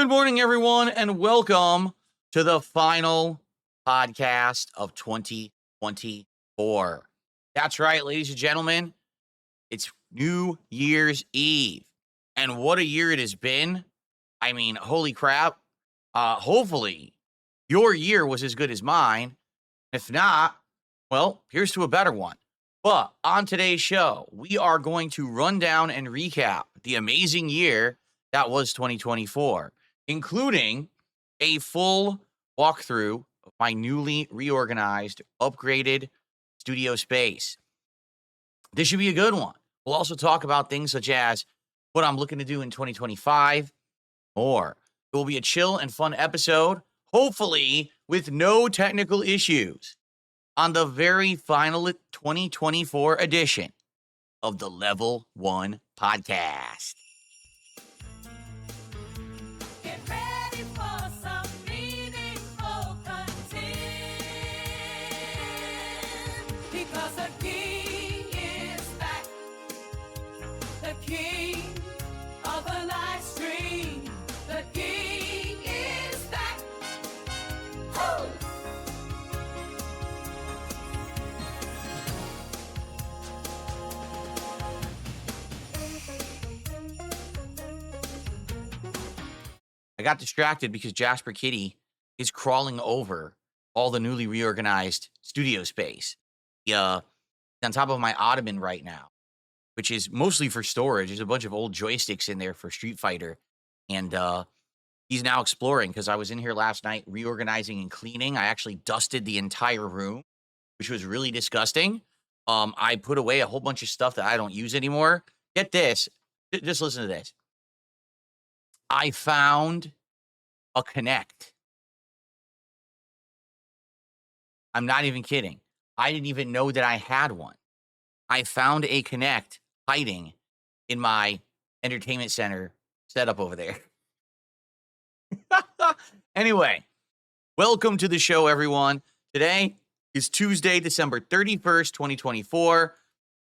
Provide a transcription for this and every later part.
Good morning, everyone, and welcome to the final podcast of 2024. That's right, ladies and gentlemen. It's New Year's Eve. And what a year it has been. I mean, holy crap. Hopefully, your year was as good as mine. If not, well, here's to a better one. But on today's show, we are going to run down and recap the amazing year that was 2024, including a full walkthrough of my newly reorganized, upgraded studio space. This should be a good one. We'll also talk about things such as what I'm looking to do in 2025, more. It will be a chill and fun episode, hopefully with no technical issues, on the very final 2024 edition of the Level 1 Podcast. Get ready for some meaningful content, because the king is back, the king of the live stream, the king is back. Woo! I got distracted because Jasper Kitty is crawling over all the newly reorganized studio space. He's on top of my ottoman right now, which is mostly for storage. There's a bunch of old joysticks in there for Street Fighter. And he's now exploring because I was in here last night reorganizing and cleaning. I actually dusted the entire room, which was really disgusting. I put away a whole bunch of stuff that I don't use anymore. Get this. Just listen to this. I found a Connect. I'm not even kidding. I didn't even know that I had one. I found a Connect hiding in my entertainment center setup over there. Anyway, welcome to the show, everyone. Today is Tuesday, December 31st, 2024,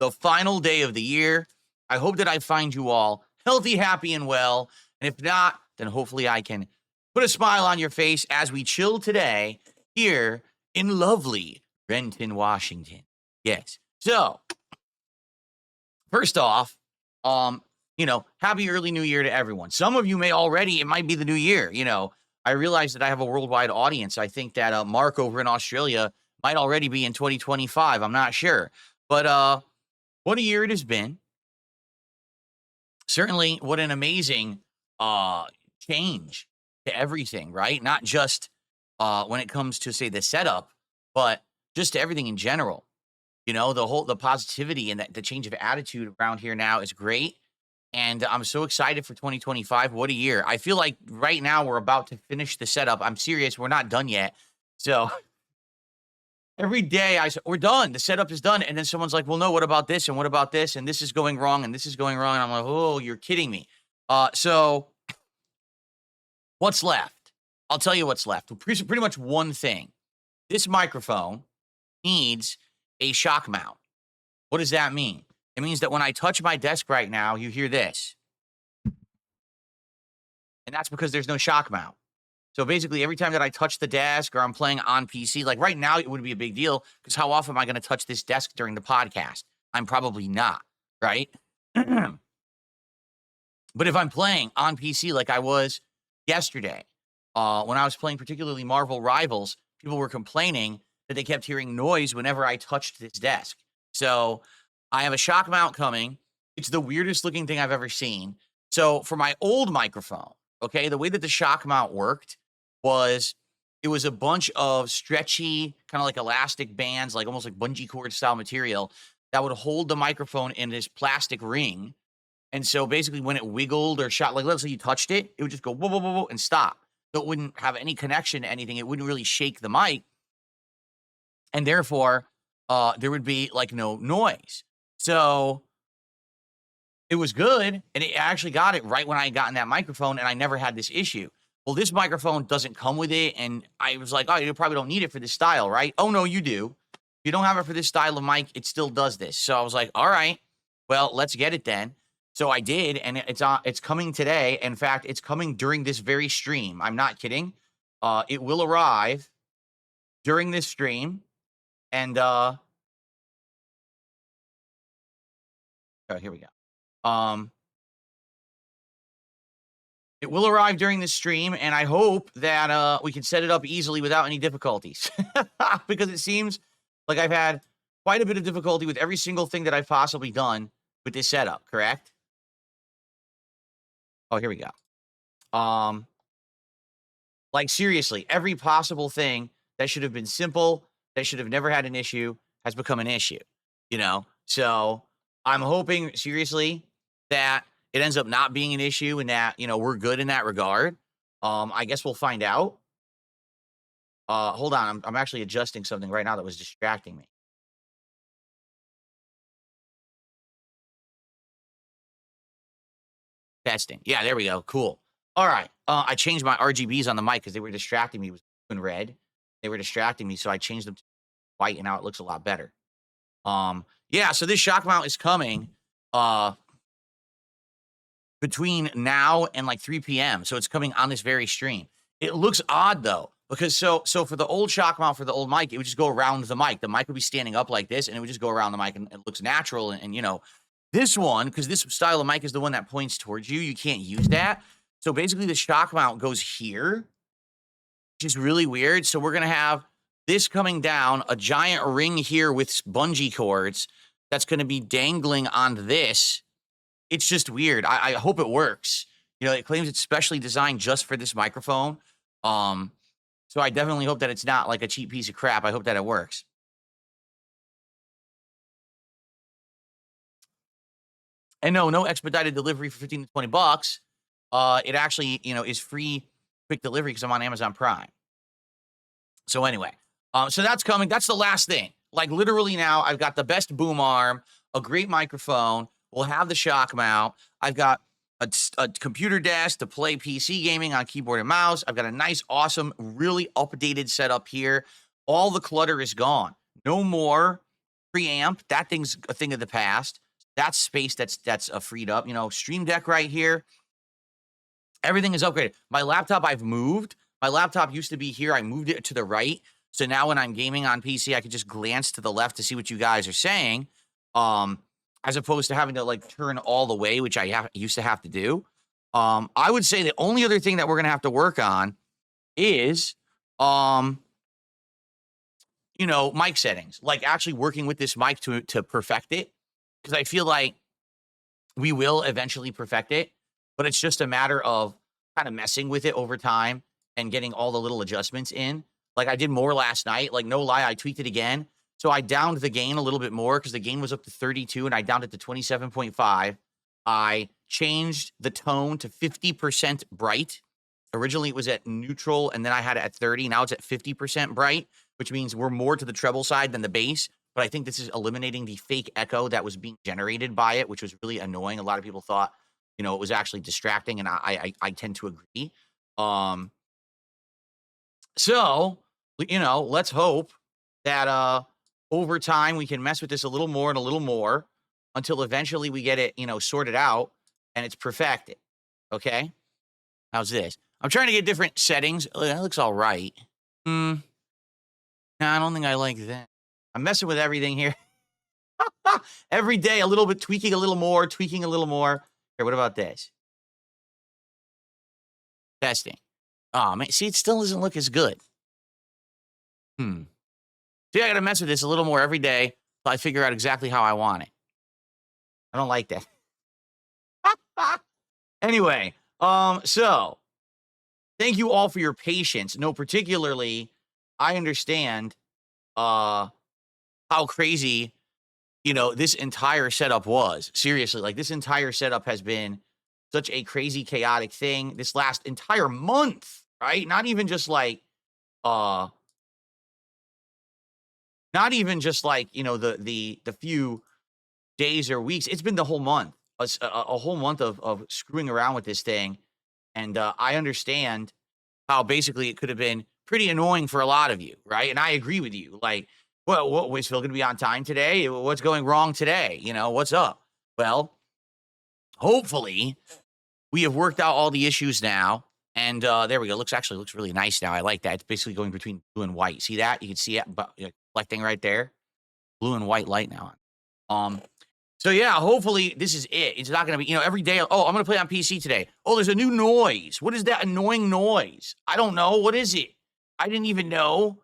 the final day of the year. I hope that I find you all healthy, happy, and well. And if not, then hopefully I can put a smile on your face as we chill today here in lovely Renton, Washington. Yes. So, first off, happy early new year to everyone. Some of you may already, it might be the new year. I realize that I have a worldwide audience. I think that Mark over in Australia might already be in 2025. I'm not sure. But what a year it has been. Certainly, what an amazing change to everything, right? Not just when it comes to, say, the setup, but just to everything in general. The positivity and the change of attitude around here now is great. And I'm so excited for 2025. What a year. I feel like right now we're about to finish the setup. I'm serious. We're not done yet. So every day I say, we're done. The setup is done. And then someone's like, well, no, what about this? And what about this? And this is going wrong. And this is going wrong. And I'm like, oh, you're kidding me. So what's left? I'll tell you what's left. Pretty much one thing. This microphone needs a shock mount. What does that mean? It means that when I touch my desk right now, you hear this. And that's because there's no shock mount. So basically, every time that I touch the desk or I'm playing on PC, like right now, it would be a big deal because how often am I going to touch this desk during the podcast? I'm probably not, right? But if I'm playing on PC like I was yesterday, when I was playing particularly Marvel Rivals, people were complaining that they kept hearing noise whenever I touched this desk. So I have a shock mount coming. It's the weirdest looking thing I've ever seen. So for my old microphone, okay, the way that the shock mount worked was it was a bunch of stretchy, kind of like elastic bands, like almost like bungee cord style material that would hold the microphone in this plastic ring. And so basically when it wiggled or shot, like let's say you touched it, it would just go whoa, whoa, whoa, whoa, and stop. So it wouldn't have any connection to anything. It wouldn't really shake the mic. And therefore, there would be like no noise. So it was good. And it actually got it right when I got in that microphone and I never had this issue. Well, this microphone doesn't come with it. And I was like, oh, you probably don't need it for this style, right? Oh, no, you do. If you don't have it for this style of mic, it still does this. So I was like, all right, well, let's get it then. So I did, and it's coming today. In fact, it's coming during this very stream. I'm not kidding. It will arrive during this stream, and oh, here we go. It will arrive during this stream, and I hope that we can set it up easily without any difficulties, because it seems like I've had quite a bit of difficulty with every single thing that I've possibly done with this setup. Correct? Oh, here we go. Like seriously, every possible thing that should have been simple, that should have never had an issue, has become an issue. You know, so I'm hoping seriously that it ends up not being an issue and that we're good in that regard. I guess we'll find out. Hold on, I'm actually adjusting something right now that was distracting me. Testing. Yeah, there we go. Cool. All right. I changed my RGBs on the mic because they were distracting me. It was in red. They were distracting me, so I changed them to white, and now it looks a lot better. Yeah. So this shock mount is coming between now and like 3 p.m. So it's coming on this very stream. It looks odd though, because so for the old shock mount for the old mic, it would just go around the mic. The mic would be standing up like this, and it would just go around the mic, and it looks natural. And this one, because this style of mic is the one that points towards you, you can't use that. So basically, the shock mount goes here, which is really weird. So we're gonna have this coming down, a giant ring here with bungee cords that's gonna be dangling on this. It's just weird. I hope it works. It claims it's specially designed just for this microphone. So I definitely hope that it's not like a cheap piece of crap. I hope that it works. And no expedited delivery for 15 to 20 bucks. It actually, is free quick delivery because I'm on Amazon Prime. So anyway, so that's coming. That's the last thing. Like literally now, I've got the best boom arm, a great microphone. We'll have the shock mount. I've got a computer desk to play PC gaming on keyboard and mouse. I've got a nice, awesome, really updated setup here. All the clutter is gone. No more preamp. That thing's a thing of the past. That's space that's freed up. Stream Deck right here. Everything is upgraded. My laptop I've moved. My laptop used to be here. I moved it to the right. So now when I'm gaming on PC, I can just glance to the left to see what you guys are saying. As opposed to having to like turn all the way, which I used to have to do. I would say the only other thing that we're going to have to work on is, mic settings, like actually working with this mic to perfect it. Because I feel like we will eventually perfect it, but it's just a matter of kind of messing with it over time and getting all the little adjustments in. Like I did more last night, like no lie, I tweaked it again. So I downed the gain a little bit more because the gain was up to 32 and I downed it to 27.5. I changed the tone to 50% bright. Originally it was at neutral and then I had it at 30. Now it's at 50% bright, which means we're more to the treble side than the bass. But I think this is eliminating the fake echo that was being generated by it, which was really annoying. A lot of people thought, it was actually distracting, and I tend to agree. So, let's hope that over time we can mess with this a little more and a little more until eventually we get it, sorted out and it's perfected. Okay? How's this? I'm trying to get different settings. That looks all right. No, I don't think I like that. I'm messing with everything here. Every day, a little bit, tweaking a little more, tweaking a little more. Here, what about this? Testing. Oh, man. See, it still doesn't look as good. See, I got to mess with this a little more every day till I figure out exactly how I want it. I don't like that. Anyway, so thank you all for your patience. No, particularly, I understand how crazy, this entire setup was. Seriously, like this entire setup has been such a crazy, chaotic thing this last entire month, right? Not even just like, the few days or weeks. It's been the whole month, a whole month of screwing around with this thing. And I understand how basically it could have been pretty annoying for a lot of you, right? And I agree with you. Like, well, what was Phil going to be on time today? What's going wrong today? What's up? Well, hopefully we have worked out all the issues now. And there we go. Looks really nice now. I like that. It's basically going between blue and white. See that? You can see it reflecting right there. Blue and white light now. So yeah, hopefully this is it. It's not going to be, every day. Oh, I'm going to play on PC today. Oh, there's a new noise. What is that annoying noise? I don't know. What is it? I didn't even know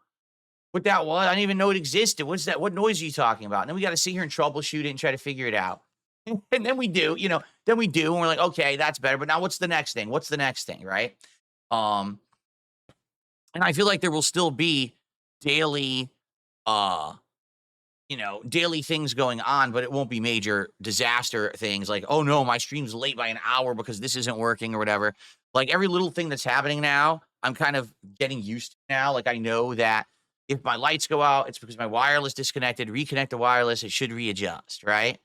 what that was. I didn't even know it existed. What's that? What noise are you talking about? And then we got to sit here and troubleshoot it and try to figure it out. And then we do, and we're like, okay, that's better. But now what's the next thing? What's the next thing, right? And I feel like there will still be daily, daily things going on, but it won't be major disaster things like, oh no, my stream's late by an hour because this isn't working or whatever. Like every little thing that's happening now, I'm kind of getting used to now. Like I know that if my lights go out, it's because my wireless disconnected, reconnect the wireless, it should readjust, right?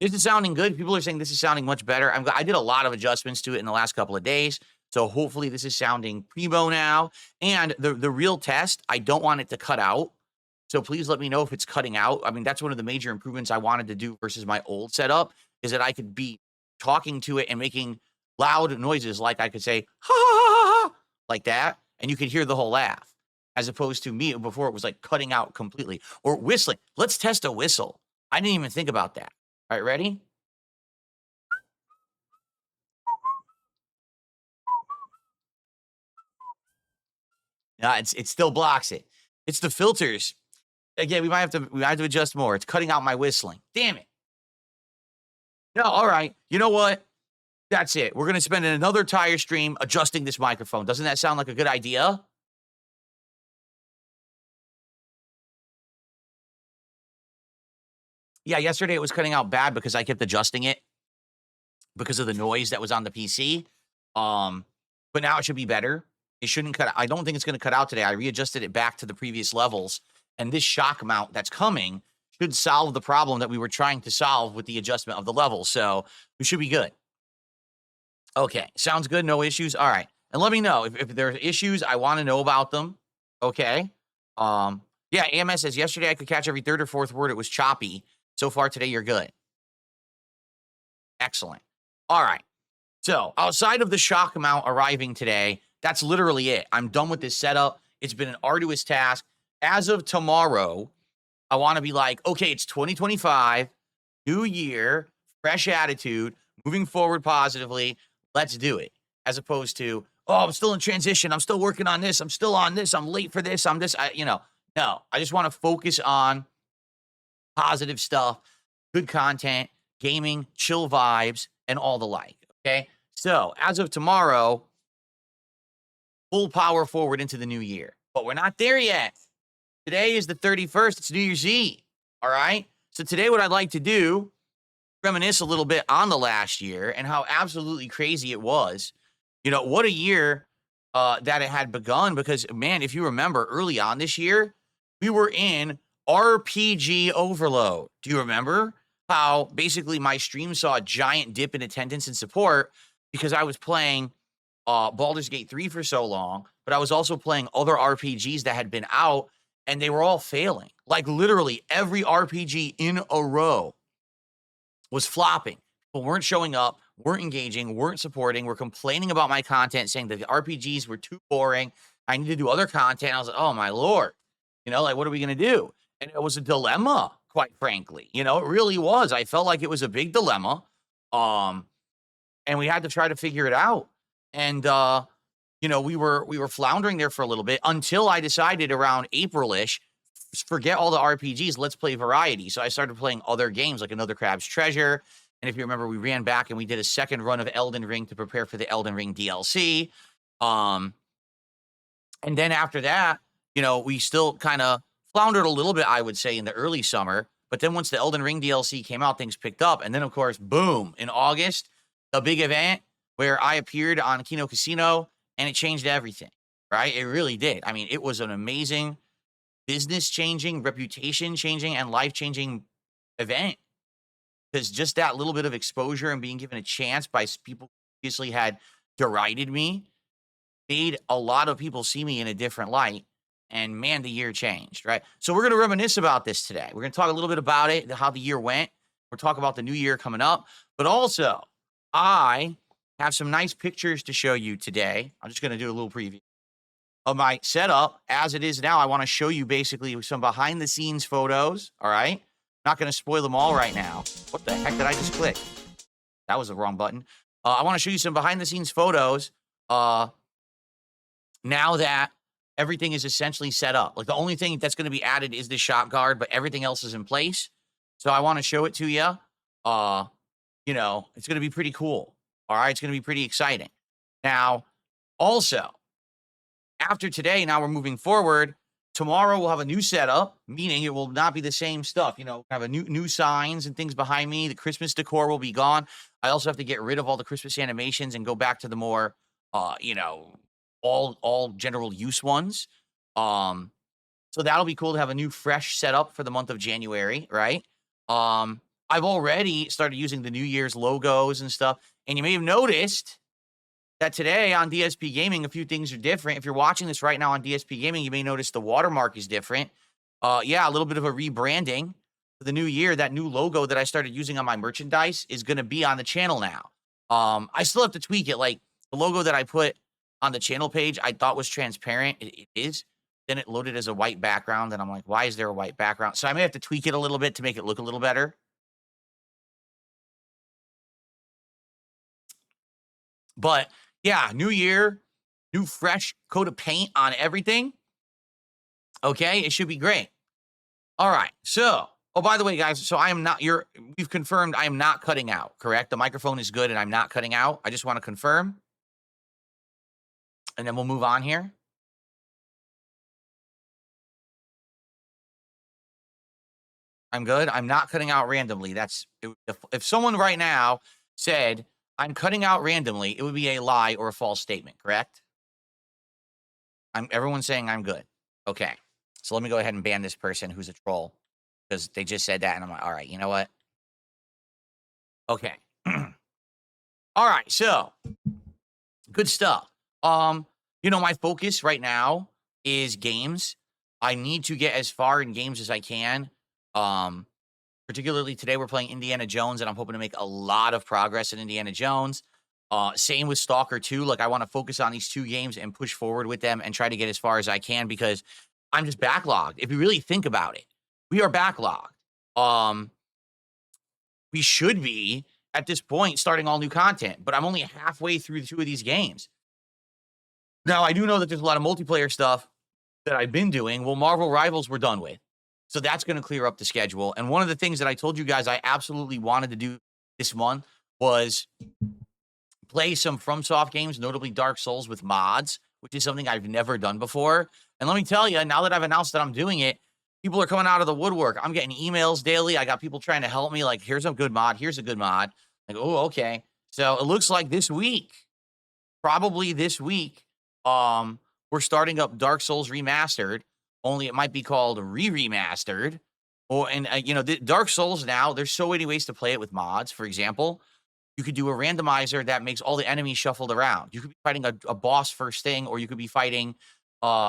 This is sounding good. People are saying this is sounding much better. I did a lot of adjustments to it in the last couple of days. So hopefully this is sounding primo now. And the real test, I don't want it to cut out. So please let me know if it's cutting out. I mean, that's one of the major improvements I wanted to do versus my old setup is that I could be talking to it and making loud noises. Like I could say, ha, ha, ha, ha, like that. And you could hear the whole laugh as opposed to me before it was like cutting out completely or whistling. Let's test a whistle. I didn't even think about that. All right, ready? No, it still blocks it. It's the filters. Again, we might have to adjust more. It's cutting out my whistling. Damn it. No, all right. You know what? That's it. We're going to spend another tire stream adjusting this microphone. Doesn't that sound like a good idea? Yeah, yesterday it was cutting out bad because I kept adjusting it because of the noise that was on the PC. But now it should be better. It shouldn't cut. I don't think it's going to cut out today. I readjusted it back to the previous levels. And this shock mount that's coming should solve the problem that we were trying to solve with the adjustment of the level. So we should be good. Okay, sounds good. No issues. All right. And let me know if there's issues. I want to know about them. Okay. Yeah, AMS says yesterday I could catch every third or fourth word. It was choppy. So far today, you're good. Excellent. All right. So outside of the shock mount arriving today, that's literally it. I'm done with this setup. It's been an arduous task. As of tomorrow, I want to be like, okay, it's 2025, new year, fresh attitude, moving forward positively. Let's do it. As opposed to, oh, I'm still in transition. I'm still working on this. I'm still on this. I'm late for this. I'm this. No, I just want to focus on positive stuff, good content, gaming, chill vibes, and all the like. Okay. So as of tomorrow, full power forward into the new year, but we're not there yet. Today is the 31st. It's New Year's Eve. All right. So today, what I'd like to do, reminisce a little bit on the last year and how absolutely crazy it was. What a year that it had begun. Because, man, if you remember early on this year, we were in RPG overload. Do you remember how basically my stream saw a giant dip in attendance and support because I was playing Baldur's Gate 3 for so long, but I was also playing other RPGs that had been out. And they were all failing. Like literally every RPG in a row was flopping. People weren't showing up, weren't engaging, weren't supporting, were complaining about my content, saying that the RPGs were too boring. I need to do other content. I was like, oh my Lord, what are we going to do? And it was a dilemma, quite frankly. It really was. I felt like it was a big dilemma. And we had to try to figure it out. And, we were floundering there for a little bit until I decided around April-ish, forget all the RPGs, let's play variety. So I started playing other games like Another Crab's Treasure. And if you remember, we ran back and we did a second run of Elden Ring to prepare for the Elden Ring DLC. And then after that, we still kind of floundered a little bit, I would say, in the early summer. But then once the Elden Ring DLC came out, things picked up. And then, of course, boom, in August, the big event where I appeared on Kino Casino. And it changed everything, right? It really did. I mean, it was an amazing business-changing, reputation-changing, and life-changing event. Because just that little bit of exposure and being given a chance by people who previously had derided me made a lot of people see me in a different light. And man, the year changed, right? So we're going to reminisce about this today. We're going to talk a little bit about it, how the year went. We'll talk about the new year coming up, but also I have some nice pictures to show you today. I'm just going to do a little preview of my setup as it is now. I want to show you basically some behind the scenes photos. All right. Not going to spoil them all right now. What the heck did I just click? That was the wrong button. I want to show you some behind the scenes photos. Now that everything is essentially set up, like the only thing that's going to be added is the shot guard, but everything else is in place. So I want to show it to you. You know, it's going to be pretty cool. All right. It's going to be pretty exciting. Now, also, after today, now we're moving forward. Tomorrow we'll have a new setup, meaning it will not be the same stuff. You know, have a new signs and things behind me. The Christmas decor will be gone. I also have to get rid of all the Christmas animations and go back to the more, you know, all general use ones. So that'll be cool to have a new fresh setup for the month of January, right? I've already started using the New Year's logos and stuff, and you may have noticed that today on DSPGaming, a few things are different. If you're watching this right now on DSPGaming, you may notice the watermark is different. Yeah, a little bit of a rebranding for the new year. That new logo that I started using on my merchandise is going to be on the channel now. I still have to tweak it. Like the logo that I put on the channel page, I thought was transparent. It is. Then it loaded as a white background, and I'm like, why is there a white background? So I may have to tweak it a little bit to make it look a little better. But yeah, new year, new fresh coat of paint on everything. Okay, it should be great. All right. So, oh, by the way, guys, so I am not we've confirmed I am not cutting out, correct? The microphone is good and I'm not cutting out. I just want to confirm. And then we'll move on here. I'm good. I'm not cutting out randomly. If someone right now said I'm cutting out randomly, it would be a lie or a false statement, correct? Everyone's saying I'm good. Okay. So let me go ahead and ban this person who's a troll because they just said that. And I'm like, all right, you know what? Okay. All right. So good stuff. You know, my focus right now is games. I need to get as far in games as I can. Particularly today we're playing Indiana Jones, and I'm hoping to make a lot of progress in Indiana Jones. Same with Stalker 2. Like I want to focus on these two games and push forward with them and try to get as far as I can because I'm just backlogged. If you really think about it, we are backlogged. We should be at this point starting all new content, but I'm only halfway through two of these games. Now I do know that there's a lot of multiplayer stuff that I've been doing. Well, Marvel Rivals we're done with. So that's going to clear up the schedule. And one of the things that I told you guys I absolutely wanted to do this month was play some FromSoft games, notably Dark Souls with mods, which is something I've never done before. And let me tell you, now that I've announced that I'm doing it, people are coming out of the woodwork. I'm getting emails daily. I got people trying to help me. Like, here's a good mod. Here's a good mod. Like, oh, okay. So it looks like this week, probably this week, we're starting up Dark Souls Remastered. Only it might be called remastered. You know, Dark Souls now, there's so many ways to play it with mods. For example, you could do a randomizer that makes all the enemies shuffled around. You could be fighting a boss first thing, or you could be fighting,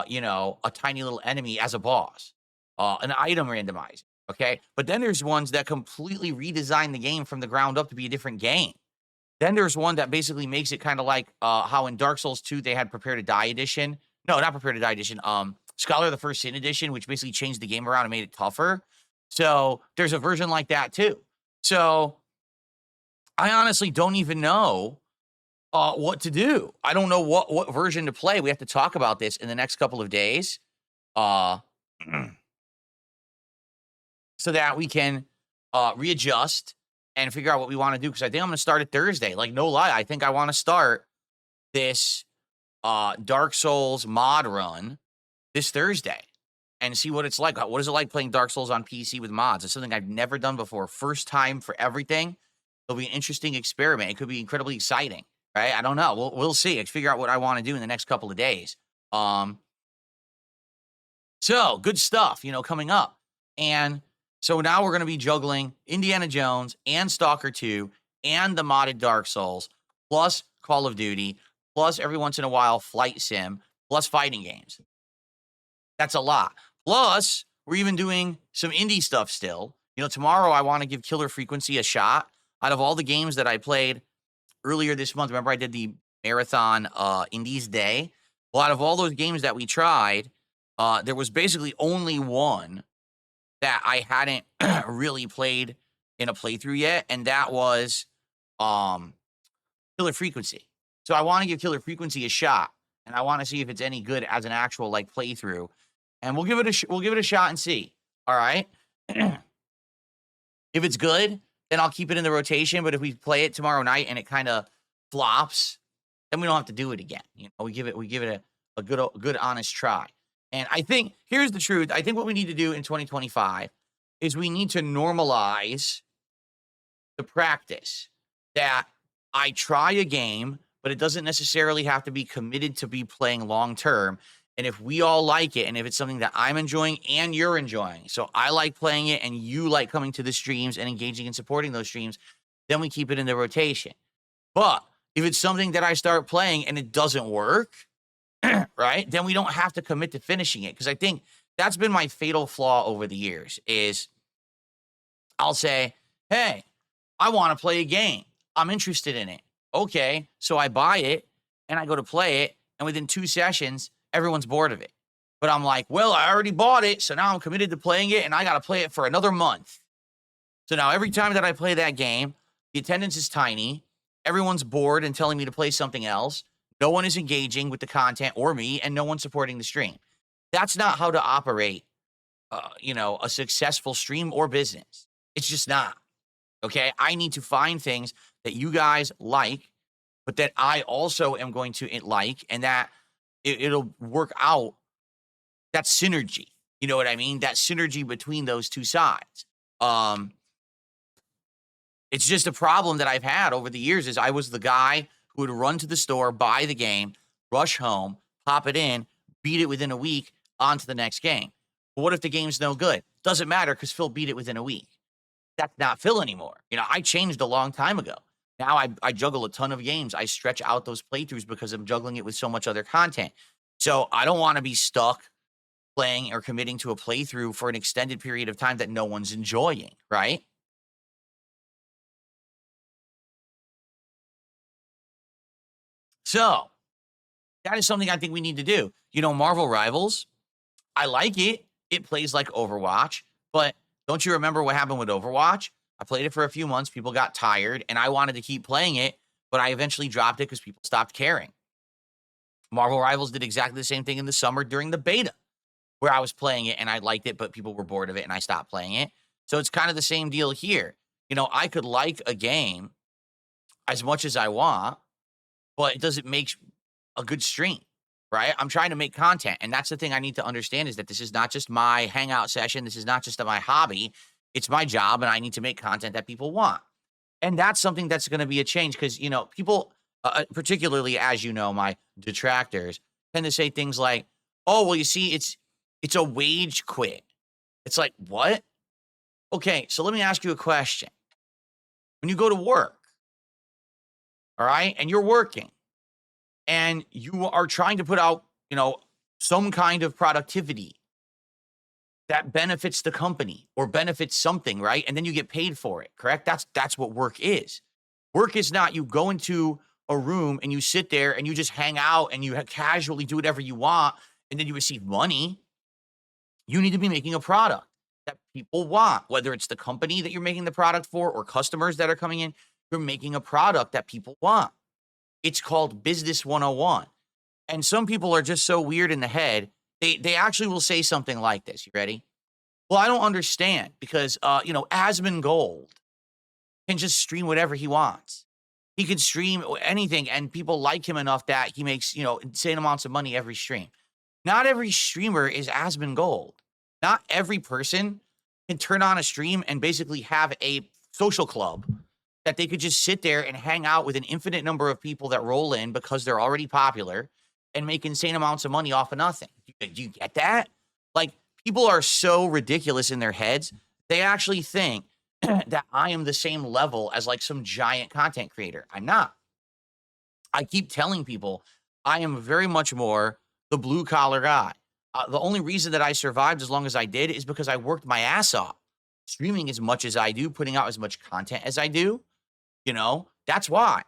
you know, a tiny little enemy as a boss. An item randomizer, okay? But then there's ones that completely redesign the game from the ground up to be a different game. Then there's one that basically makes it kind of like how in Dark Souls 2 they had Prepare to Die edition. No, not Prepare to Die edition. Scholar of the First Sin edition, which basically changed the game around and made it tougher. So there's a version like that too. So I honestly don't even know what to do. I don't know what version to play. We have to talk about this in the next couple of days. So that we can readjust and figure out what we want to do. Because I think I'm going to start it Thursday. Like, no lie. I think I want to start this Dark Souls mod run this Thursday and see what it's like. What is it like playing Dark Souls on PC with mods? It's something I've never done before. First time for everything. It'll be an interesting experiment. It could be incredibly exciting, right? I don't know. We'll see. I figure out what I want to do in the next couple of days. So good stuff, you know, coming up. And so now we're going to be juggling Indiana Jones and Stalker 2 and the modded Dark Souls, plus Call of Duty, plus every once in a while Flight Sim, plus fighting games. That's a lot. Plus, we're even doing some indie stuff still. Tomorrow I want to give Killer Frequency a shot. Out of all the games that I played earlier this month, remember I did the marathon Indies Day? Well, out of all those games that we tried, there was basically only one that I hadn't really played in a playthrough yet, and that was um, Killer Frequency. So I want to give Killer Frequency a shot, and I want to see if it's any good as an actual like playthrough, and we'll give it a shot and see. All right. If it's good, then I'll keep it in the rotation. But if we play it tomorrow night and it kind of flops, then we don't have to do it again. We give it a good honest try. And I think here's the truth. I think what we need to do in 2025 is we need to normalize the practice that I try a game, but it doesn't necessarily have to be committed to be playing long term. And if we all like it, and if it's something that I'm enjoying and you're enjoying, so I like playing it and you like coming to the streams and engaging and supporting those streams, then we keep it in the rotation. But if it's something that I start playing and it doesn't work, right, then we don't have to commit to finishing it. Because I think that's been my fatal flaw over the years is I'll say, hey, I want to play a game. I'm interested in it. Okay, so I buy it and I go to play it. And within 2 sessions, everyone's bored of it. But I'm like, well, I already bought it. So now I'm committed to playing it and I got to play it for another month. So now every time that I play that game, the attendance is tiny. Everyone's bored and telling me to play something else. No one is engaging with the content or me, and no one's supporting the stream. That's not how to operate, a successful stream or business. It's just not. Okay, I need to find things that you guys like, but that I also am going to like, and that it'll work out. That synergy. You know what I mean? That synergy between those two sides. It's just a problem that I've had over the years is I was the guy who would run to the store, buy the game, rush home, pop it in, beat it within a week, on to the next game. But what if the game's no good? Doesn't matter because Phil beat it within a week. That's not Phil anymore. I changed a long time ago. Now I juggle a ton of games. I stretch out those playthroughs because I'm juggling it with so much other content. So I don't want to be stuck playing or committing to a playthrough for an extended period of time that no one's enjoying, right? So that is something I think we need to do. Marvel Rivals, I like it. It plays like Overwatch, but don't you remember what happened with Overwatch? I played it for a few months. People got tired and I wanted to keep playing it, but I eventually dropped it because people stopped caring. Marvel Rivals did exactly the same thing in the summer during the beta where I was playing it and I liked it, but people were bored of it and I stopped playing it. So it's kind of the same deal here. I could like a game as much as I want, but it doesn't make a good stream, right? I'm trying to make content. And that's the thing I need to understand is that this is not just my hangout session. This is not just my hobby. It's my job and I need to make content that people want. And that's something that's going to be a change because, people, particularly as my detractors tend to say things like, oh, well, you see, it's a wage quit. It's like, what? Okay, so let me ask you a question. When you go to work, all right, and you're working and you are trying to put out, some kind of productivity that benefits the company or benefits something, right? And then you get paid for it, correct? That's what work is. Work is not you go into a room and you sit there and you just hang out and you casually do whatever you want and then you receive money. You need to be making a product that people want, whether it's the company that you're making the product for or customers that are coming in. You're making a product that people want. It's called Business 101. And some people are just so weird in the head. They actually will say something like this. You ready? Well, I don't understand because, Asmongold can just stream whatever he wants. He can stream anything and people like him enough that he makes, insane amounts of money every stream. Not every streamer is Asmongold. Not every person can turn on a stream and basically have a social club that they could just sit there and hang out with an infinite number of people that roll in because they're already popular and make insane amounts of money off of nothing. Do you get that? Like, people are so ridiculous in their heads. They actually think that I am the same level as like some giant content creator. I'm not. I keep telling people I am very much more the blue collar guy. The only reason that I survived as long as I did is because I worked my ass off. streaming as much as I do, putting out as much content as I do. That's why.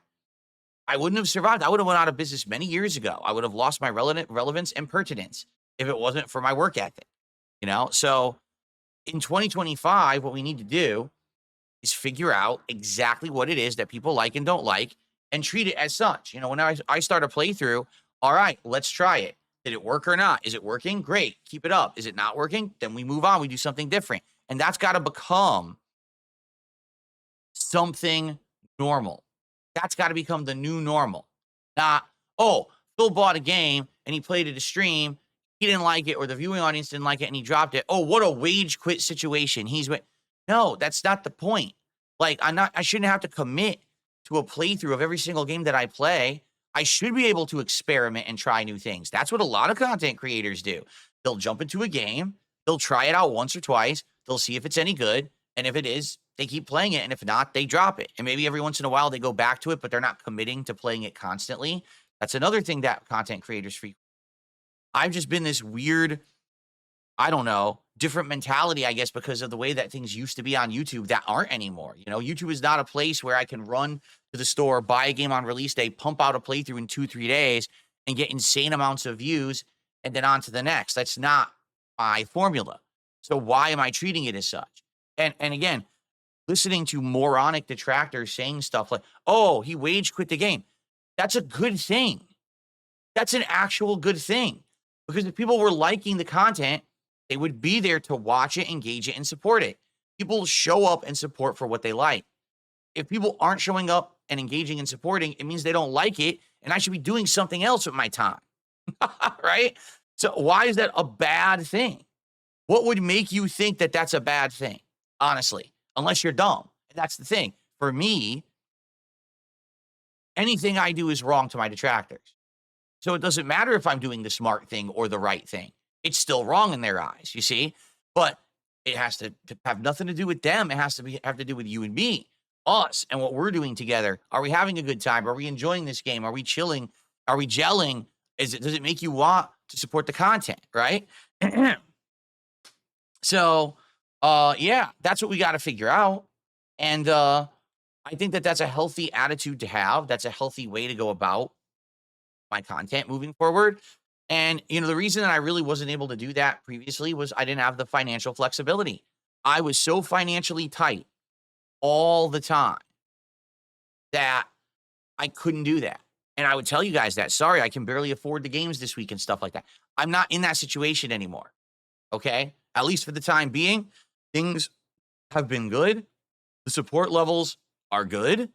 I wouldn't have survived. I would have went out of business many years ago. I would have lost my relevance and pertinence if it wasn't for my work ethic. So in 2025, what we need to do is figure out exactly what it is that people like and don't like and treat it as such. When I start a playthrough, all right, let's try it. Did it work or not? Is it working? Great. Keep it up. Is it not working? Then we move on. We do something different. And that's got to become something normal. That's got to become the new normal. Not, oh, Phil bought a game and he played it a stream. He didn't like it, or the viewing audience didn't like it and he dropped it. Oh, what a wage quit situation. No, that's not the point. Like, I shouldn't have to commit to a playthrough of every single game that I play. I should be able to experiment and try new things. That's what a lot of content creators do. They'll jump into a game, they'll try it out once or twice, they'll see if it's any good, and if it is, they keep playing it, and if not, they drop it. And maybe every once in a while they go back to it, but they're not committing to playing it constantly. That's another thing that content creators frequently. I've just been this weird, I don't know, different mentality, I guess, because of the way that things used to be on YouTube that aren't anymore. YouTube is not a place where I can run to the store, buy a game on release day, pump out a playthrough in 2-3 days, and get insane amounts of views, and then on to the next. That's not my formula. So why am I treating it as such? And again, listening to moronic detractors saying stuff like, oh, he wage quit the game. That's a good thing. That's an actual good thing. Because if people were liking the content, they would be there to watch it, engage it, and support it. People show up and support for what they like. If people aren't showing up and engaging and supporting, it means they don't like it, and I should be doing something else with my time. Right? So why is that a bad thing? What would make you think that that's a bad thing? Honestly, unless you're dumb. That's the thing. For me, anything I do is wrong to my detractors. So it doesn't matter if I'm doing the smart thing or the right thing. It's still wrong in their eyes, you see? But it has to have nothing to do with them. It has to have to do with you and me, us, and what we're doing together. Are we having a good time? Are we enjoying this game? Are we chilling? Are we gelling? Does it make you want to support the content, right? So, yeah, that's what we got to figure out. And I think that that's a healthy attitude to have. That's a healthy way to go about my content moving forward. And, the reason that I really wasn't able to do that previously was I didn't have the financial flexibility. I was so financially tight all the time that I couldn't do that. And I would tell you guys that, sorry, I can barely afford the games this week and stuff like that. I'm not in that situation anymore. Okay? At least for the time being, things have been good. The support levels are good.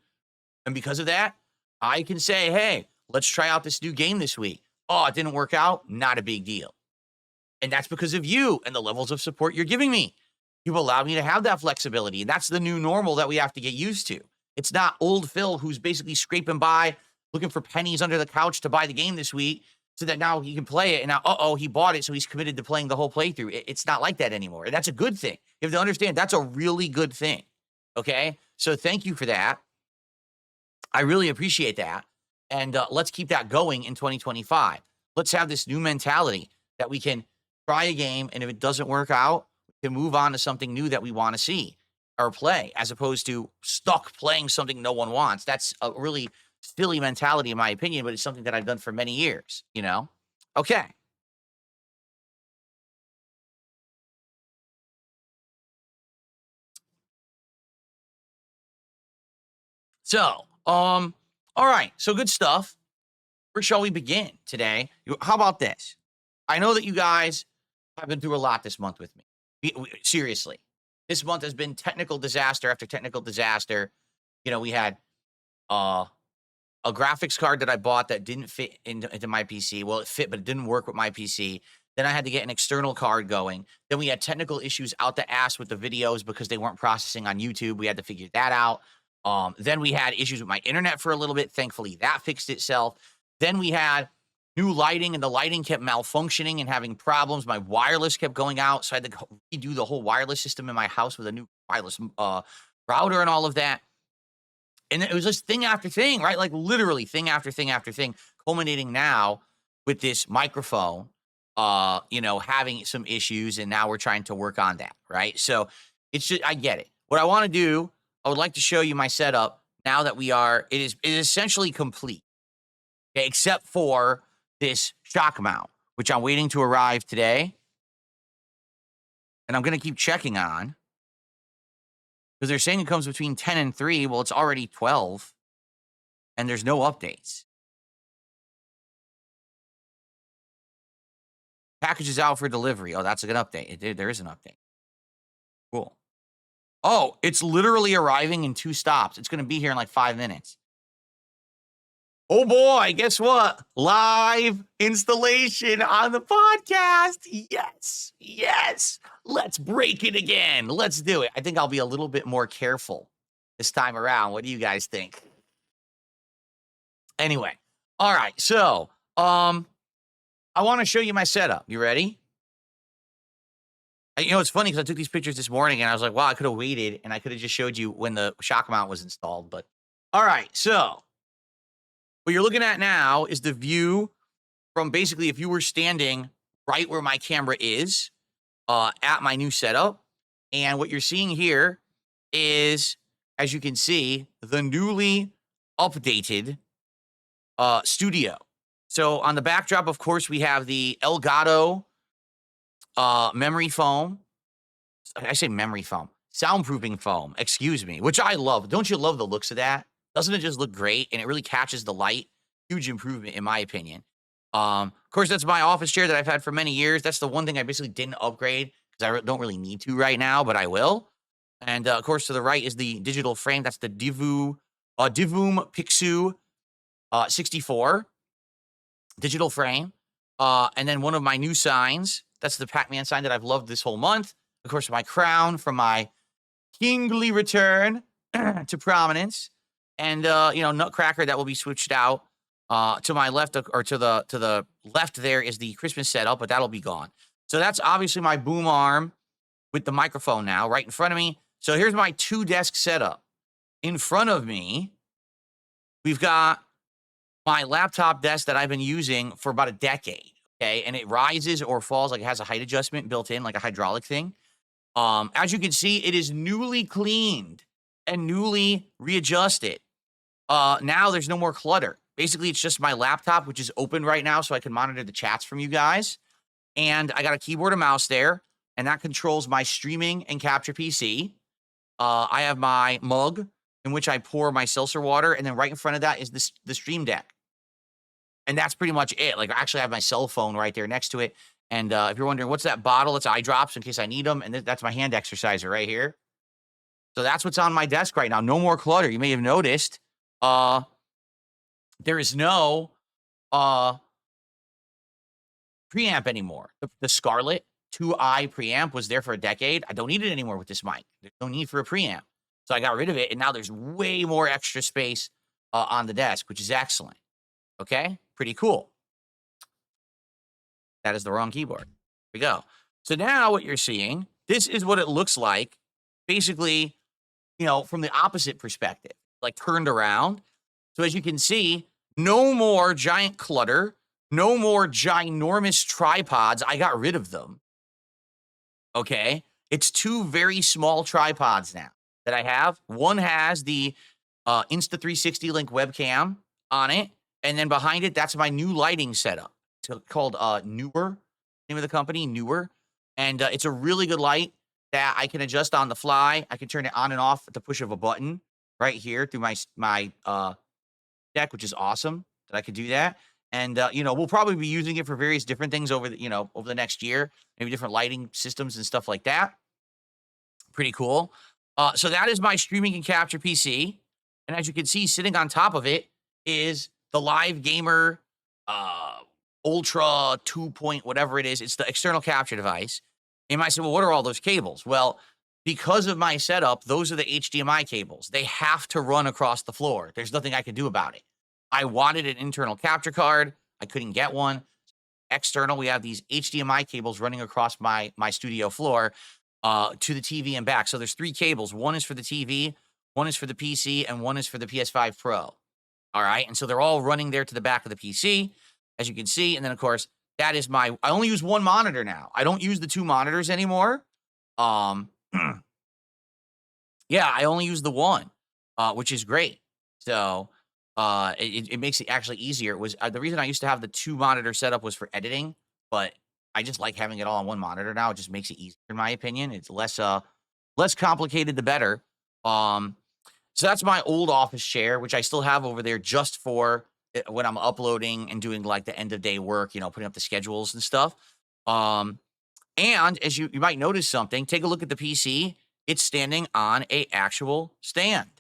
And because of that, I can say, hey, let's try out this new game this week. Oh, it didn't work out. Not a big deal. And that's because of you and the levels of support you're giving me. You've allowed me to have that flexibility. And that's the new normal that we have to get used to. It's not old Phil who's basically scraping by, looking for pennies under the couch to buy the game this week so that now he can play it. And now, he bought it, so he's committed to playing the whole playthrough. It's not like that anymore. And that's a good thing. You have to understand that's a really good thing. Okay? So thank you for that. I really appreciate that. And let's keep that going in 2025. Let's have this new mentality that we can try a game, and if it doesn't work out, we can move on to something new that we want to see or play, as opposed to stuck playing something no one wants. That's a really silly mentality, in my opinion, but it's something that I've done for many years, Okay. So, all right. So good stuff. Where shall we begin today? How about this? I know that you guys have been through a lot this month with me. Seriously. This month has been technical disaster after technical disaster. We had a graphics card that I bought that didn't fit into my PC. Well, it fit, but it didn't work with my PC. Then I had to get an external card going. Then we had technical issues out the ass with the videos because they weren't processing on YouTube. We had to figure that out. Then we had issues with my internet for a little bit. Thankfully, that fixed itself. Then we had new lighting, and the lighting kept malfunctioning and having problems. My wireless kept going out, so I had to redo the whole wireless system in my house with a new wireless router and all of that. And it was just thing after thing, right? Like literally thing after thing after thing, culminating now with this microphone, having some issues, and now we're trying to work on that, right? So It's just, I get it. What I want to do, I would like to show you my setup now that it is essentially complete. Okay, except for this shock mount, which I'm waiting to arrive today. And I'm going to keep checking on because they're saying it comes between 10 and 3. Well, it's already 12 and there's no updates. Package is out for delivery. Oh, that's a good update. There is an update. Cool. Oh, it's literally arriving in 2 stops. It's going to be here in like 5 minutes. Oh boy, guess what? Live installation on the podcast. Yes, yes. Let's break it again. Let's do it. I think I'll be a little bit more careful this time around. What do you guys think? Anyway, all right. So, I want to show you my setup. You ready? You know, it's funny because I took these pictures this morning and I was like, wow, I could have waited and I could have just showed you when the shock mount was installed. But all right, so what you're looking at now is the view from basically if you were standing right where my camera is at my new setup. And what you're seeing here is, as you can see, the newly updated studio. So on the backdrop, of course, we have the Elgato memory foam. I say memory foam, soundproofing foam, excuse me, which I love. Don't you love the looks of that? Doesn't it just look great? And it really catches the light. Huge improvement, in my opinion. Of course, that's my office chair that I've had for many years. That's the one thing I basically didn't upgrade because I don't really need to right now, but I will. And of course, to the right is the digital frame. That's the Divum Pixu 64 digital frame. And then one of my new signs, that's the Pac-Man sign that I've loved this whole month. Of course, my crown from my kingly return to prominence. And, Nutcracker that will be switched out. To my left, or to the left there is the Christmas setup, but that'll be gone. So that's obviously my boom arm with the microphone now right in front of me. So here's my 2-desk setup. In front of me, we've got my laptop desk that I've been using for about a decade, okay? And it rises or falls, like it has a height adjustment built in, like a hydraulic thing. As you can see, it is newly cleaned and newly readjusted. Now there's no more clutter. Basically, it's just my laptop, which is open right now so I can monitor the chats from you guys. And I got a keyboard and mouse there, and that controls my streaming and capture PC. I have my mug in which I pour my seltzer water, and then right in front of that is the Stream Deck. And that's pretty much it. Like, I actually have my cell phone right there next to it. And if you're wondering, what's that bottle? It's eye drops in case I need them. And that's my hand exerciser right here. So that's what's on my desk right now. No more clutter. You may have noticed. There is no preamp anymore. The Scarlett 2i preamp was there for a decade. I don't need it anymore with this mic. There's no need for a preamp. So I got rid of it, and now there's way more extra space on the desk, which is excellent. Okay? Pretty cool. That is the wrong keyboard. Here we go. So now what you're seeing, this is what it looks like, basically, from the opposite perspective, like turned around. So as you can see, no more giant clutter, no more ginormous tripods. I got rid of them. Okay? It's 2 very small tripods now that I have. One has the Insta360 Link webcam on it, and then behind it, that's my new lighting setup. It's called Newer, name of the company, Newer. And it's a really good light that I can adjust on the fly. I can turn it on and off at the push of a button right here through my deck, which is awesome that I could do that. And we'll probably be using it for various different things over the next year, maybe different lighting systems and stuff like that. Pretty cool. So that is my streaming and capture PC. And as you can see, sitting on top of it is the Live Gamer Ultra 2 point, whatever it is. It's the external capture device. And you might say, well, what are all those cables? Well, because of my setup, those are the HDMI cables. They have to run across the floor. There's nothing I can do about it. I wanted an internal capture card. I couldn't get one. External, we have these HDMI cables running across my studio floor to the TV and back. So there's 3 cables. One is for the TV, one is for the PC, and one is for the PS5 Pro. All right. And so they're all running there to the back of the PC, as you can see. And then, of course, that is I only use one monitor now. I don't use the 2 monitors anymore. Yeah, I only use the one, which is great. So it makes it actually easier. It was the reason I used to have the two monitor setup was for editing, but I just like having it all on one monitor now. It just makes it easier, in my opinion. It's less complicated, the better. Um, so that's my old office chair, which I still have over there just for when I'm uploading and doing like the end of day work, putting up the schedules and stuff. Um, and as you might notice something, take a look at the PC. It's standing on a actual stand.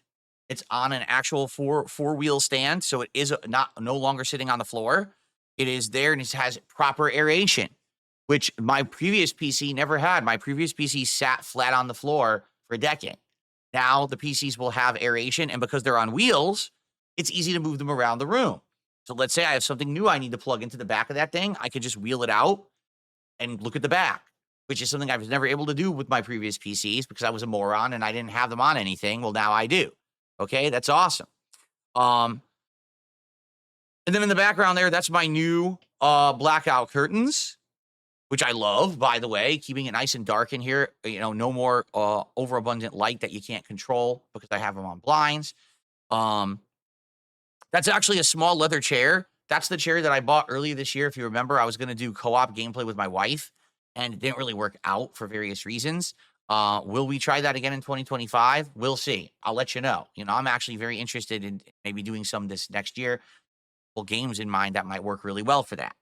It's on an actual four-wheel stand, so it is not no longer sitting on the floor. It is there and it has proper aeration, which my previous PC never had. My previous PC sat flat on the floor for a decade. Now the PCs will have aeration, and because they're on wheels, it's easy to move them around the room. So let's say I have something new I need to plug into the back of that thing. I could just wheel it out and look at the back, which is something I was never able to do with my previous PCs because I was a moron and I didn't have them on anything. Well, now I do. Okay, that's awesome. And then in the background there, that's my new blackout curtains, which I love, by the way, keeping it nice and dark in here. No more overabundant light that you can't control because I have them on blinds. That's actually a small leather chair. That's the chair that I bought earlier this year. If you remember, I was going to do co-op gameplay with my wife, and it didn't really work out for various reasons. Will we try that again in 2025? We'll see. I'll let you know. I'm actually very interested in maybe doing some this next year. Well, games in mind that might work really well for that.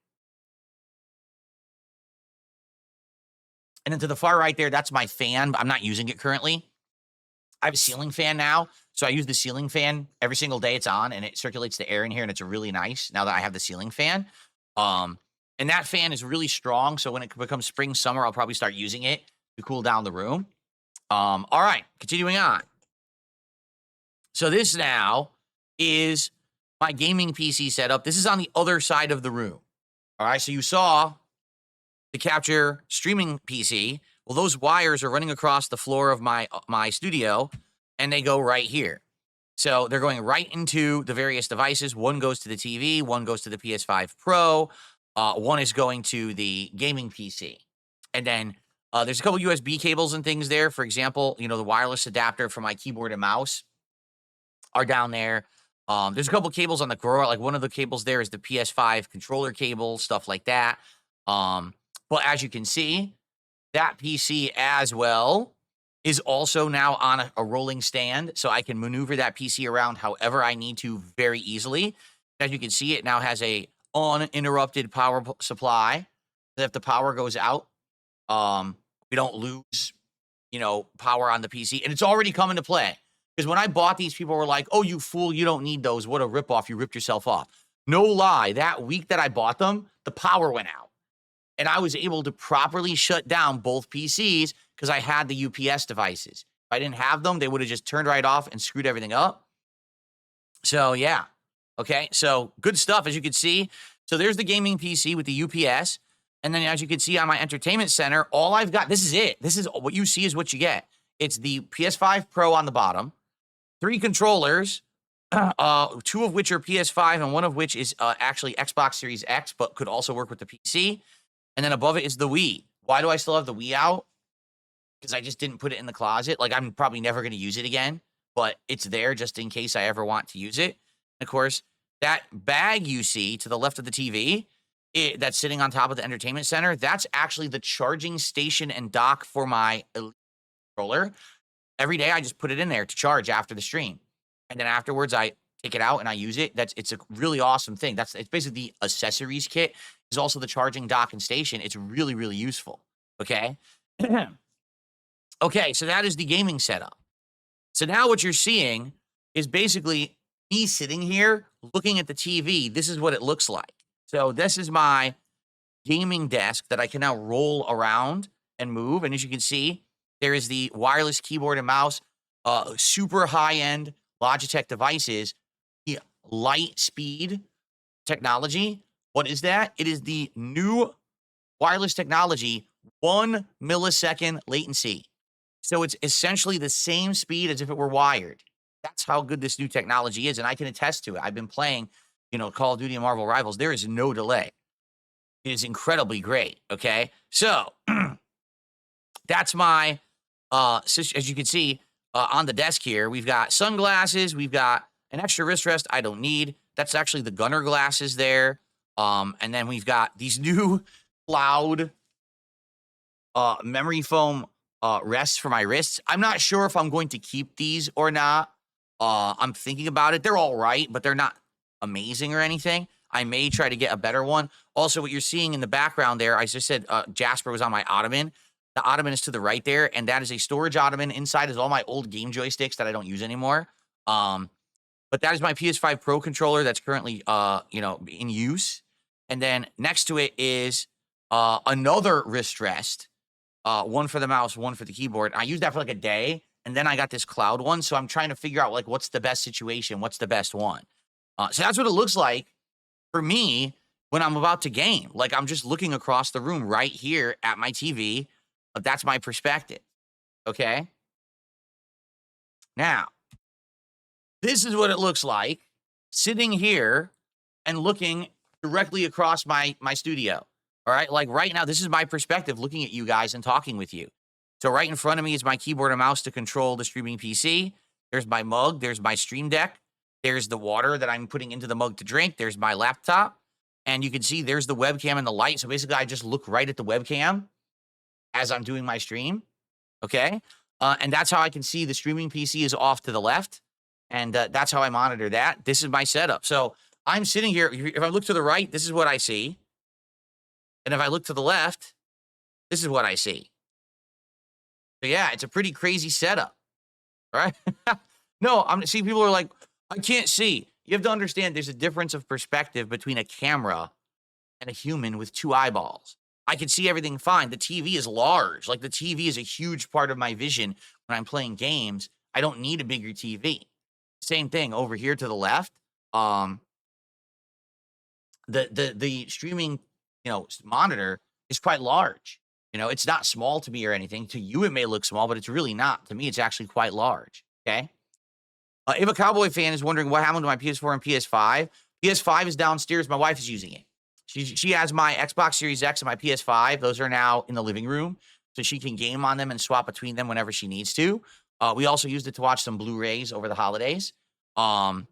And then to the far right there, that's my fan. I'm not using it currently. I have a ceiling fan now, so I use the ceiling fan every single day it's on, and it circulates the air in here, and it's really nice now that I have the ceiling fan. And that fan is really strong, so when it becomes spring, summer, I'll probably start using it to cool down the room. All right, continuing on. So this now is my gaming PC setup. This is on the other side of the room. All right, so you saw the capture streaming PC. Well, those wires are running across the floor of my studio, and they go right here. So they're going right into the various devices. One goes to the TV, one goes to the PS5 Pro, one is going to the gaming PC. And then there's a couple USB cables and things there. For example, the wireless adapter for my keyboard and mouse are down there. There's a couple cables on the drawer. Like one of the cables there is the PS5 controller cable, stuff like that. But as you can see, that PC as well is also now on a rolling stand, so I can maneuver that PC around however I need to very easily. As you can see, it now has a uninterrupted power supply. So if the power goes out, we don't lose, power on the PC. And it's already come into play. Because when I bought these, people were like, oh, you fool, you don't need those. What a ripoff. You ripped yourself off. No lie. That week that I bought them, the power went out. And I was able to properly shut down both PCs because I had the UPS devices. If I didn't have them, they would have just turned right off and screwed everything up. So, yeah. Okay, so good stuff, as you can see. So there's the gaming PC with the UPS. And then as you can see on my entertainment center, all I've got, this is it. This is what you see is what you get. It's the PS5 Pro on the bottom, 3 controllers, 2 of which are PS5 and one of which is actually Xbox Series X, but could also work with the PC. And then above it is the Wii. Why do I still have the Wii out? Because I just didn't put it in the closet. Like, I'm probably never going to use it again, but it's there just in case I ever want to use it. And of course, that bag you see to the left of the TV, that's sitting on top of the entertainment center, that's actually the charging station and dock for my Elite controller. Every day, I just put it in there to charge after the stream. And then afterwards, I take it out and I use it. It's a really awesome thing. It's basically the accessories kit. Is also the charging dock and station. It's really, really useful. Okay. Okay, so that is the gaming setup. So now what you're seeing is basically me sitting here looking at the TV. This is what it looks like. So this is my gaming desk that I can now roll around and move. And as you can see, there is the wireless keyboard and mouse, super high-end Logitech devices, the light speed technology. What is that? It is the new wireless technology, 1 millisecond latency. So it's essentially the same speed as if it were wired. That's how good this new technology is, and I can attest to it. I've been playing, Call of Duty and Marvel Rivals. There is no delay. It is incredibly great, okay? So that's my, as you can see, on the desk here. We've got sunglasses. We've got an extra wrist rest I don't need. That's actually the gunner glasses there. And then we've got these new cloud memory foam rests for my wrists. I'm not sure if I'm going to keep these or not. I'm thinking about it. They're all right, but they're not amazing or anything. I may try to get a better one. Also, what you're seeing in the background there, I just said Jasper was on my ottoman. The ottoman is to the right there, and that is a storage ottoman. Inside is all my old game joysticks that I don't use anymore. But that is my PS5 Pro controller that's currently, in use. And then next to it is another wrist rest, one for the mouse, one for the keyboard. I used that for like a day, and then I got this cloud one. So I'm trying to figure out like what's the best situation, what's the best one. So that's what it looks like for me when I'm about to game. Like I'm just looking across the room right here at my TV. That's my perspective. Okay. Now, this is what it looks like sitting here and looking directly across my studio. All right. Like right now, this is my perspective looking at you guys and talking with you. So right in front of me is my keyboard and mouse to control the streaming PC. There's my mug. There's my Stream Deck. There's the water that I'm putting into the mug to drink. There's my laptop. And you can see there's the webcam and the light. So basically, I just look right at the webcam as I'm doing my stream. Okay. And that's how I can see the streaming PC is off to the left. And that's how I monitor that. This is my setup. So I'm sitting here. If I look to the right, this is what I see. And if I look to the left, this is what I see. So yeah, it's a pretty crazy setup. All right. No, see, people are like, I can't see. You have to understand there's a difference of perspective between a camera and a human with two eyeballs. I can see everything fine. The TV is large. Like the TV is a huge part of my vision when I'm playing games. I don't need a bigger TV. Same thing over here to the left. The streaming, monitor is quite large. It's not small to me or anything. To you, it may look small, but it's really not. To me, it's actually quite large. Okay. If a Cowboy fan is wondering what happened to my PS4 and PS5, PS5 is downstairs. My wife is using it. She has my Xbox Series X and my PS5. Those are now in the living room, so she can game on them and swap between them whenever she needs to. We also used it to watch some Blu-rays over the holidays. And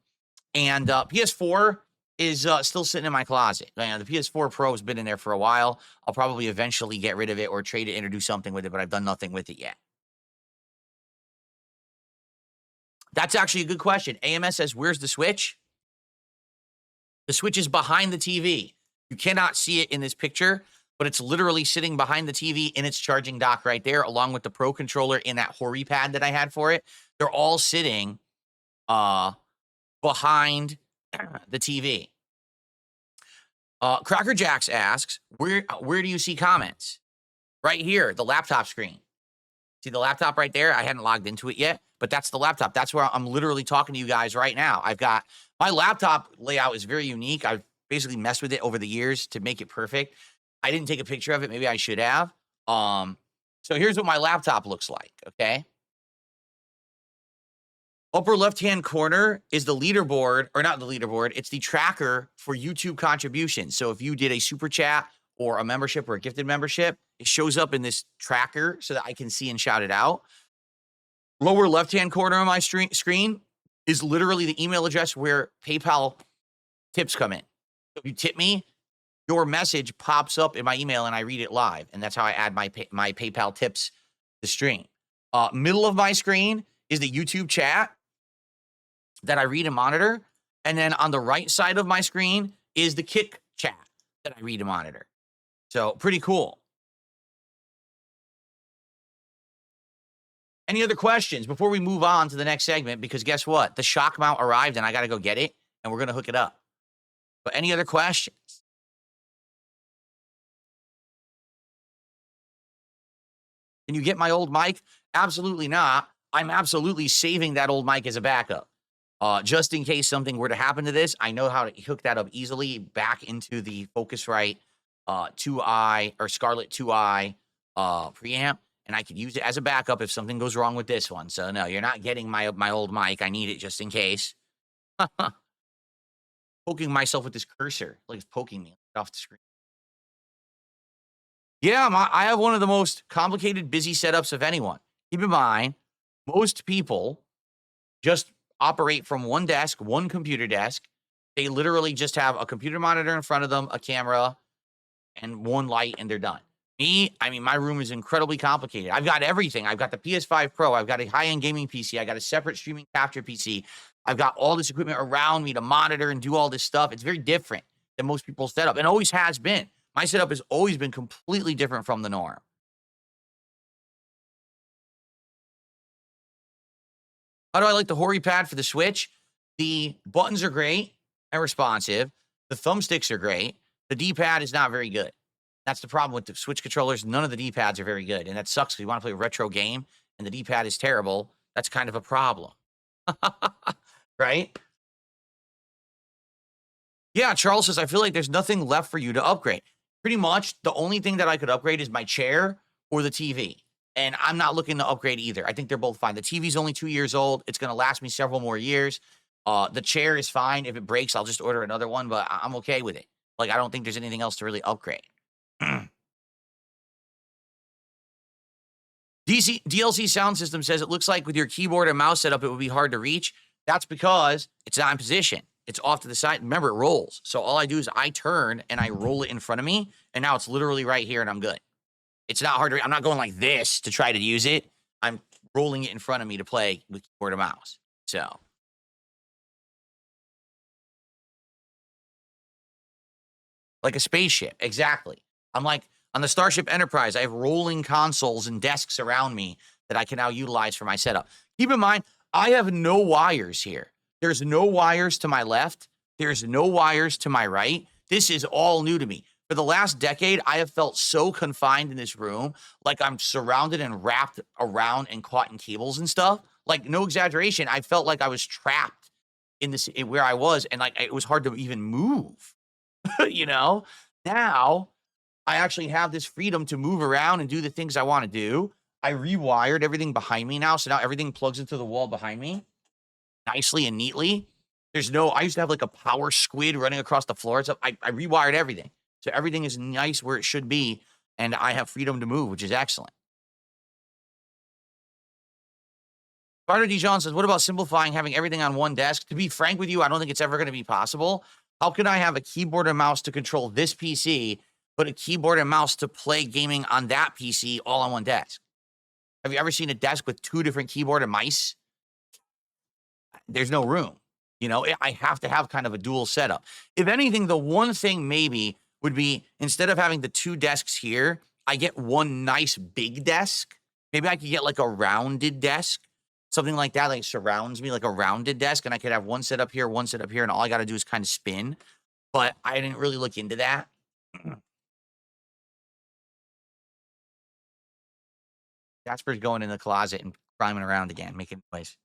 PS4 is still sitting in my closet. The PS4 Pro has been in there for a while. I'll probably eventually get rid of it or trade it in or do something with it, but I've done nothing with it yet. That's actually a good question. AMS says, where's the Switch? The Switch is behind the TV. You cannot see it in this picture, but it's literally sitting behind the TV in its charging dock right there, along with the Pro controller in that Hori pad that I had for it. They're all sitting behind the TV. Cracker Jacks asks, where do you see comments? Right here, the laptop screen. See the laptop right there? I hadn't logged into it yet, but that's the laptop. That's where I'm literally talking to you guys right now. I've got my laptop layout is very unique. I've basically messed with it over the years to make it perfect. I didn't take a picture of it. Maybe I should have. So here's what my laptop looks like. Okay. Upper left-hand corner is the leaderboard, or not the leaderboard. It's the tracker for YouTube contributions. So if you did a super chat or a membership or a gifted membership, it shows up in this tracker so that I can see and shout it out. Lower left-hand corner of my screen is literally the email address where PayPal tips come in. So if you tip me, your message pops up in my email and I read it live. And that's how I add my PayPal tips to the stream. Middle of my screen is the YouTube chat that I read and monitor. And then on the right side of my screen is the Kick chat that I read and monitor. So pretty cool. Any other questions before we move on to the next segment? Because guess what? The shock mount arrived and I got to go get it and we're going to hook it up. But any other questions? Can you get my old mic? Absolutely not. I'm absolutely saving that old mic as a backup. Just in case something were to happen to this, I know how to hook that up easily back into the Focusrite 2i or Scarlett 2i preamp, and I could use it as a backup if something goes wrong with this one. So no, you're not getting my old mic. I need it just in case. Poking myself with this cursor, like it's poking me off the screen. Yeah, I have one of the most complicated, busy setups of anyone. Keep in mind, Most people just operate from one desk, one computer desk. They literally just have a computer monitor in front of them, a camera, and one light, and they're done. Me, I mean, my room is incredibly complicated. I've got everything. I've got the PS5 Pro. I've got a high-end gaming PC. I got a separate streaming capture PC. I've got all this equipment around me to monitor and do all this stuff. It's very different than most people's setup, and always has been. My setup has always been completely different from the norm. How do I like the Hori pad for the Switch? The buttons are great and responsive. The thumbsticks are great. The D-pad is not very good. That's the problem with the Switch controllers. None of the D-pads are very good, and that sucks because you want to play a retro game and the D-pad is terrible. That's kind of a problem. Right? Yeah, Charles says, I feel like there's nothing left for you to upgrade. Pretty much the only thing that I could upgrade is my chair or the TV. And I'm not looking to upgrade either. I think they're both fine. The TV's only 2 years old. It's going to last me several more years. The chair is fine. If it breaks, I'll just order another one, but I'm okay with it. Like, I don't think there's anything else to really upgrade. DLC Sound System says it looks like with your keyboard and mouse setup, it would be hard to reach. That's because it's not in position. It's off to the side. Remember, it rolls. So all I do is I turn and I roll it in front of me, and now it's literally right here, and I'm good. It's not hard to. I'm not going like this to try to use it. I'm rolling it in front of me to play with keyboard and mouse. So. Like a spaceship, exactly. I'm like, on the Starship Enterprise, I have rolling consoles and desks around me that I can now utilize for my setup. Keep in mind, I have no wires here. There's no wires to my left. There's no wires to my right. This is all new to me. For the last decade, I have felt so confined in this room, like I'm surrounded and wrapped around and caught in cables and stuff. Like, no exaggeration, I felt like I was trapped in this where I was, and like it was hard to even move. You know, now I actually have this freedom to move around and do the things I want to do. I rewired everything behind me now. So now everything plugs into the wall behind me nicely and neatly. There's no, I used to have like a power squid running across the floor. So I rewired everything. So everything is nice where it should be. And I have freedom to move, which is excellent. Carter Dijon says, what about simplifying having everything on one desk? To be frank with you, I don't think it's ever going to be possible. How can I have a keyboard and mouse to control this PC, but a keyboard and mouse to play gaming on that PC all on one desk? Have you ever seen a desk with 2 different keyboard and mice? There's no room. You know, I have to have kind of a dual setup. If anything, the one thing maybe would be instead of having the 2 desks here, I get one nice big desk. Maybe I could get like a rounded desk. Something like that, like surrounds me like a rounded desk, and I could have one set up here, and all I got to do is kind of spin. But I didn't really look into that. Jasper's going in the closet and climbing around again, making noise.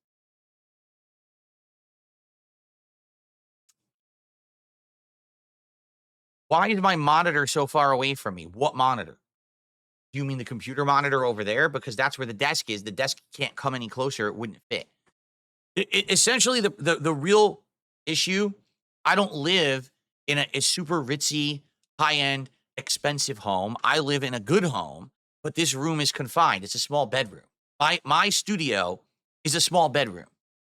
Why is my monitor so far away from me? What monitor? Do you mean the computer monitor over there? Because that's where the desk is. The desk can't come any closer. It wouldn't fit. Essentially, the real issue, I don't live in a super ritzy, high-end, expensive home. I live in a good home, but this room is confined. It's a small bedroom. My studio is a small bedroom.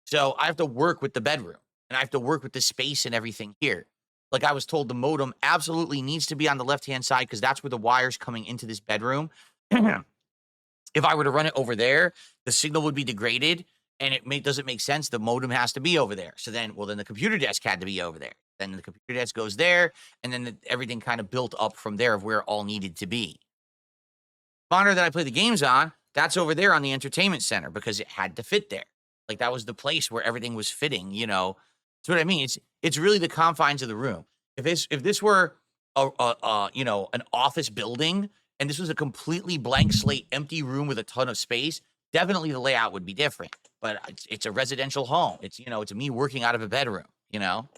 So I have to work with the bedroom, and I have to work with the space and everything here. Like I was told, the modem absolutely needs to be on the left-hand side because that's where the wire's coming into this bedroom. If I were to run it over there, the signal would be degraded, and it doesn't make sense. The modem has to be over there. So then, well, then the computer desk had to be over there. Then the computer desk goes there, and then everything kind of built up from there of where it all needed to be. Monitor that I play the games on, that's over there on the entertainment center because it had to fit there. Like that was the place where everything was fitting, you know. That's what I mean. It's really the confines of the room. If this were you know, an office building and this was a completely blank slate, empty room with a ton of space, definitely the layout would be different. But it's a residential home. It's, you know, it's me working out of a bedroom, you know.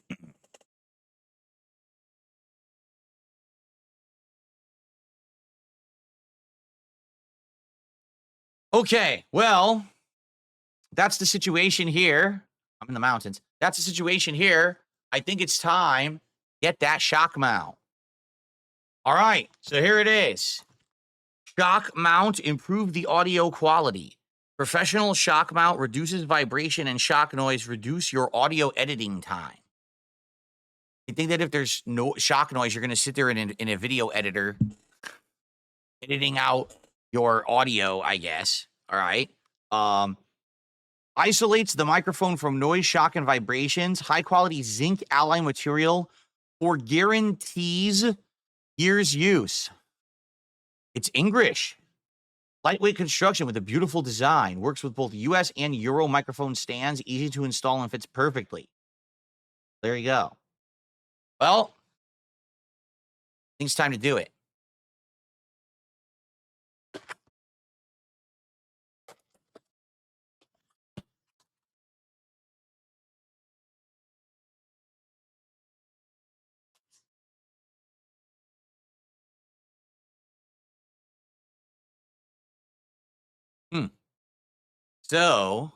Okay, well, that's the situation here. I'm in the mountains. That's the situation here. I think it's time. Get that shock mount. All right, so here it is. Shock mount, improve the audio quality. Professional shock mount reduces vibration and shock noise, reduce your audio editing time. You think that if there's no shock noise, you're going to sit there in a video editor editing out your audio, I guess. All right. Isolates the microphone from noise, shock, and vibrations. High quality zinc alloy material for guarantees years use. It's English. Lightweight construction with a beautiful design. Works with both US and Euro microphone stands. Easy to install and fits perfectly. There you go. Well, I think it's time to do it. So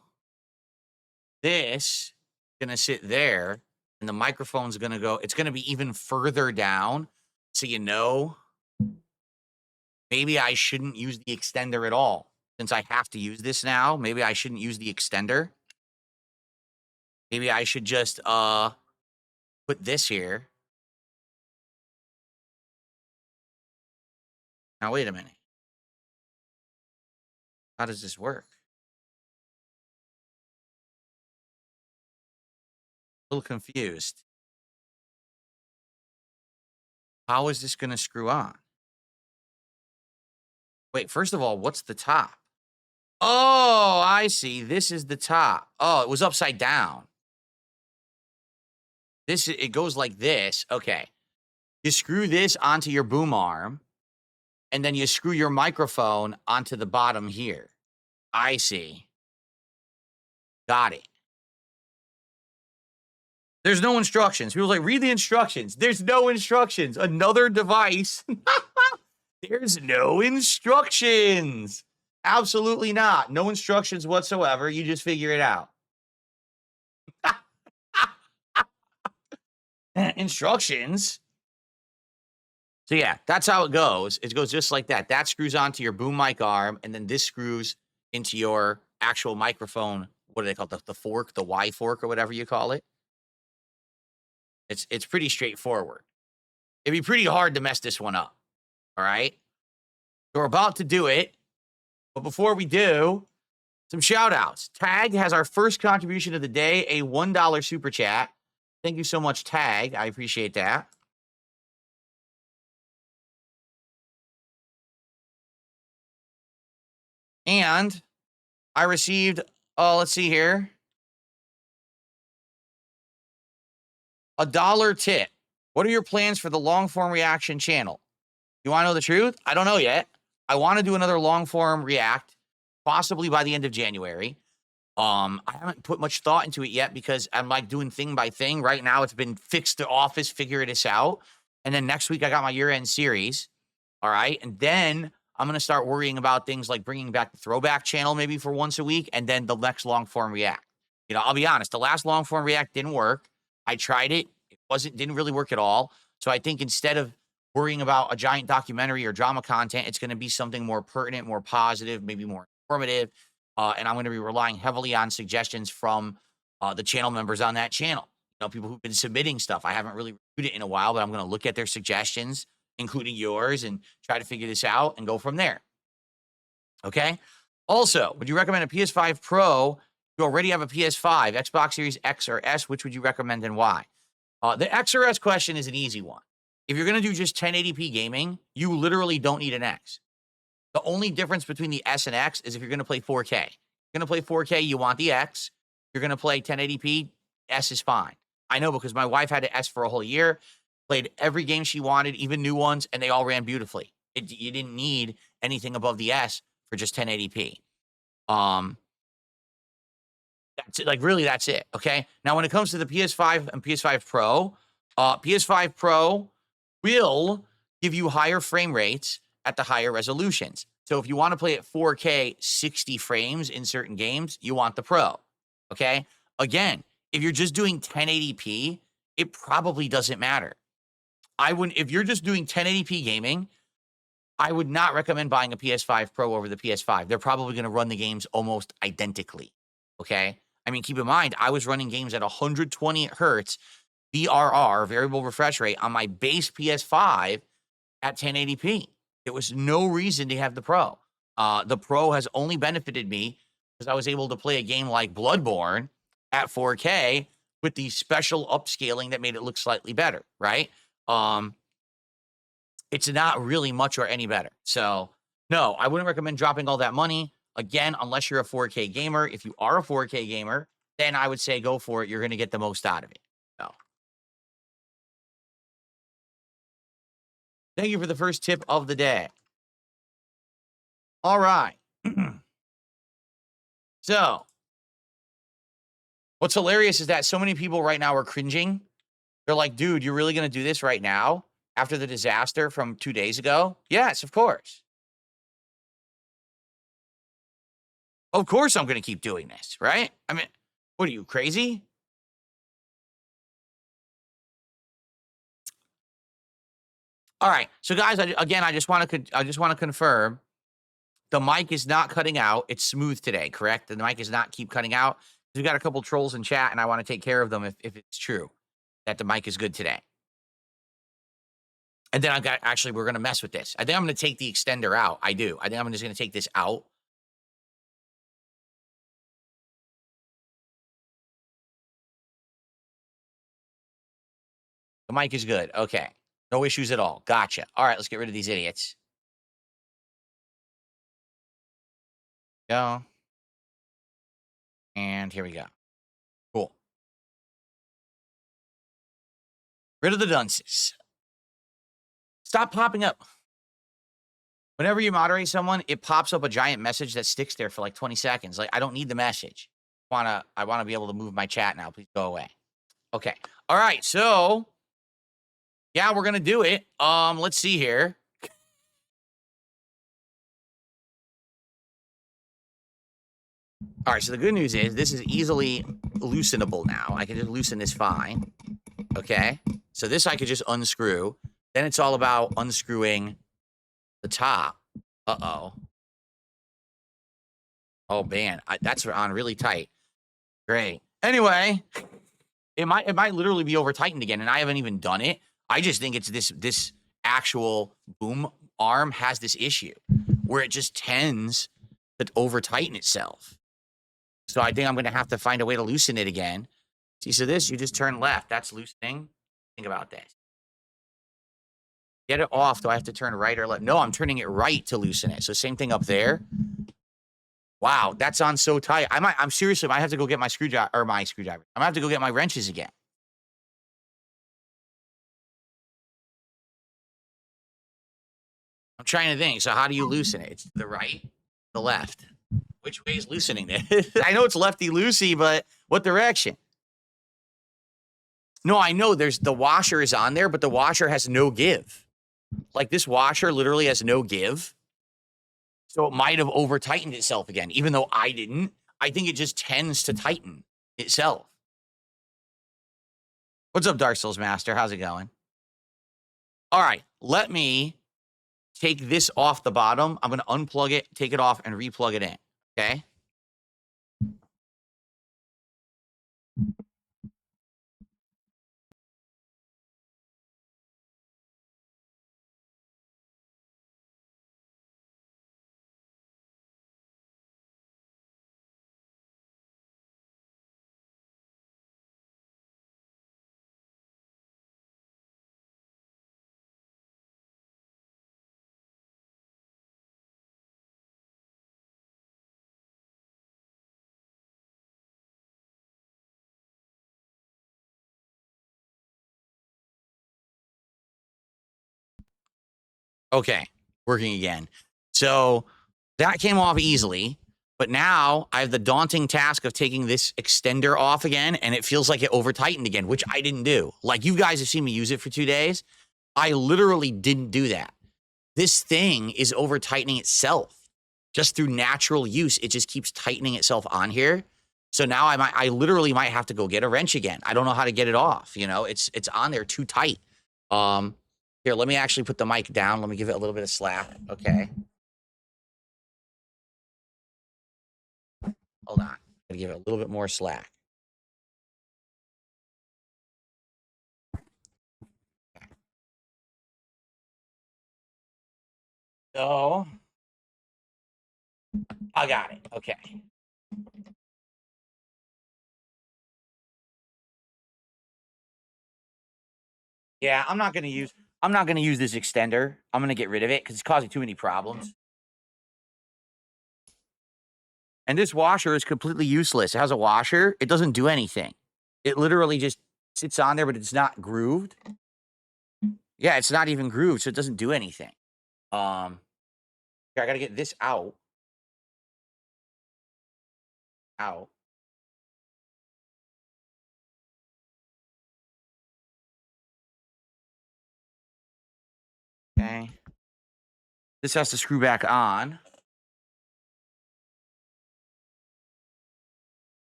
this gonna sit there, and the microphone's gonna go. It's gonna be even further down, so maybe I shouldn't use the extender at all. Since I have to use this now, maybe I shouldn't use the extender. Maybe I should just put this here. Now wait a minute. How does this work? A little confused. How is this gonna screw on? Wait, first of all, what's the top? Oh, I see. This is the top. Oh, it was upside down. It goes like this. Okay. You screw this onto your boom arm, and then you screw your microphone onto the bottom here. I see. Got it. There's no instructions. People are like, read the instructions. There's no instructions. Another device. There's no instructions. Absolutely not. No instructions whatsoever. You just figure it out. Instructions. So yeah, that's how it goes. It goes just like that. That screws onto your boom mic arm, and then this screws into your actual microphone. What do they call it? The fork, the Y fork, or whatever you call it. It's pretty straightforward. It'd be pretty hard to mess this one up. All right. So we're about to do it. But before we do, some shout outs. Tag has our first contribution of the day, a $1 super chat. Thank you so much, Tag. I appreciate that. And I received, let's see here, $1 tip. What are your plans for the long form reaction channel? You want to know the truth? I don't know yet. I want to do another long form react, possibly by the end of January. I haven't put much thought into it yet because I'm like doing thing by thing. Right now, it's been fix the office, figure this out. And then next week, I got my year-end series. All right. And then I'm going to start worrying about things like bringing back the throwback channel maybe for once a week, and then the next long form react. You know, I'll be honest, the last long form react didn't work. I tried it. Didn't really work at all. So I think instead of worrying about a giant documentary or drama content, it's going to be something more pertinent, more positive, maybe more informative. And I'm going to be relying heavily on suggestions from the channel members on that channel. You know, people who've been submitting stuff. I haven't really reviewed it in a while, but I'm going to look at their suggestions, including yours, and try to figure this out and go from there. Okay. Also, would you recommend a PS5 Pro? You already have a PS5, Xbox Series X or S. Which would you recommend and why? The X or S question is an easy one. If you're going to do just 1080p gaming, you literally don't need an X. The only difference between the S and X is if you're going to play 4K. If you're going to play 4K, you want the X. If you're going to play 1080p, S is fine. I know because my wife had an S for a whole year, played every game she wanted, even new ones, and they all ran beautifully. You didn't need anything above the S for just 1080p. That's it. Like, really, that's it. Okay. Now, when it comes to the PS5 and PS5 Pro, PS5 Pro will give you higher frame rates at the higher resolutions. So if you want to play at 4K 60 frames in certain games, you want the Pro. Okay. Again, if you're just doing 1080p, it probably doesn't matter. If you're just doing 1080p gaming, I would not recommend buying a PS5 Pro over the PS5. They're probably going to run the games almost identically. Okay. I mean, keep in mind, I was running games at 120 hertz VRR, variable refresh rate, on my base PS5 at 1080p. There was no reason to have the Pro. The Pro has only benefited me because I was able to play a game like Bloodborne at 4K with the special upscaling that made it look slightly better, right? It's not really much or any better. So, no, I wouldn't recommend dropping all that money. Again, unless you're a 4K gamer. If you are a 4K gamer, then I would say go for it. You're going to get the most out of it. So, thank you for the first tip of the day. All right. So, what's hilarious is that so many people right now are cringing. They're like, dude, you're really going to do this right now after the disaster from 2 days ago? Yes, of course. Of course I'm going to keep doing this, right? I mean, what are you, crazy? All right. So guys, I just want to confirm the mic is not cutting out. It's smooth today, correct? The mic is not keep cutting out. We've got a couple trolls in chat and I want to take care of them if it's true that the mic is good today. And then we're going to mess with this. I think I'm going to take the extender out. I do. I think I'm just going to take this out. The mic is good. Okay. No issues at all. Gotcha. All right, let's get rid of these idiots. Go. And here we go. Cool. Rid of the dunces. Stop popping up. Whenever you moderate someone, it pops up a giant message that sticks there for like 20 seconds. Like, I don't need the message. I want to be able to move my chat now. Please go away. Okay. All right. So, yeah, we're going to do it. Let's see here. All right. So the good news is this is easily loosenable now. I can just loosen this fine. Okay. So this I could just unscrew. Then it's all about unscrewing the top. Uh-oh. Oh, man. That's on really tight. Great. Anyway, it might literally be over tightened again, and I haven't even done it. I just think it's this actual boom arm has this issue where it just tends to over tighten itself. So I think I'm going to have to find a way to loosen it again. See, so this, you just turn left. That's loosening. Think about this. Get it off. Do I have to turn right or left? No, I'm turning it right to loosen it. So same thing up there. Wow, that's on so tight. I'm seriously, I might have to go get my screwdriver. I'm going to have to go get my wrenches again. I'm trying to think. So how do you loosen it? It's to the right, the left. Which way is loosening it? I know it's lefty-loosey, but what direction? No, I know the washer is on there, but the washer has no give. Like this washer literally has no give. So it might have over tightened itself again, even though I didn't. I think it just tends to tighten itself. What's up, Dark Souls Master? How's it going? All right, let me take this off the bottom. I'm going to unplug it, take it off, and replug it in. Okay. Okay, working again. So that came off easily, but now I have the daunting task of taking this extender off again, and it feels like it over tightened again, which I didn't do. Like you guys have seen me use it for 2 days. I literally didn't do that. This thing is over tightening itself just through natural use. It just keeps tightening itself on here. So now I literally might have to go get a wrench again. I don't know how to get it off. You know, it's on there too tight. Here Here, let me actually put the mic down. Let me give it a little bit of slack. Okay. Hold on. I'm gonna give it a little bit more slack. So I got it. Okay. Yeah, I'm not gonna use this extender. I'm gonna get rid of it because it's causing too many problems. And this washer is completely useless. It has a washer. It doesn't do anything. It literally just sits on there, but it's not grooved. Yeah, it's not even grooved, so it doesn't do anything. Here, I gotta get this out. Out. Okay. This has to screw back on.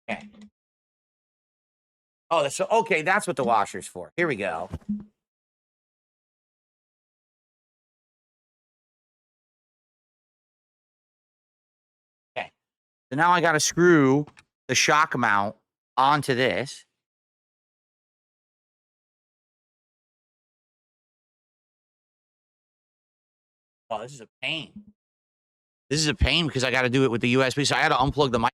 Okay. Oh, that's okay. That's what the washer's for. Here we go. Okay. So now I got to screw the shock mount onto this. Oh, this is a pain. This is a pain because I got to do it with the USB. So I had to unplug the mic.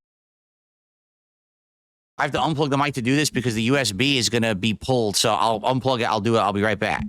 I have to unplug the mic to do this because the USB is going to be pulled. So I'll unplug it. I'll do it. I'll be right back.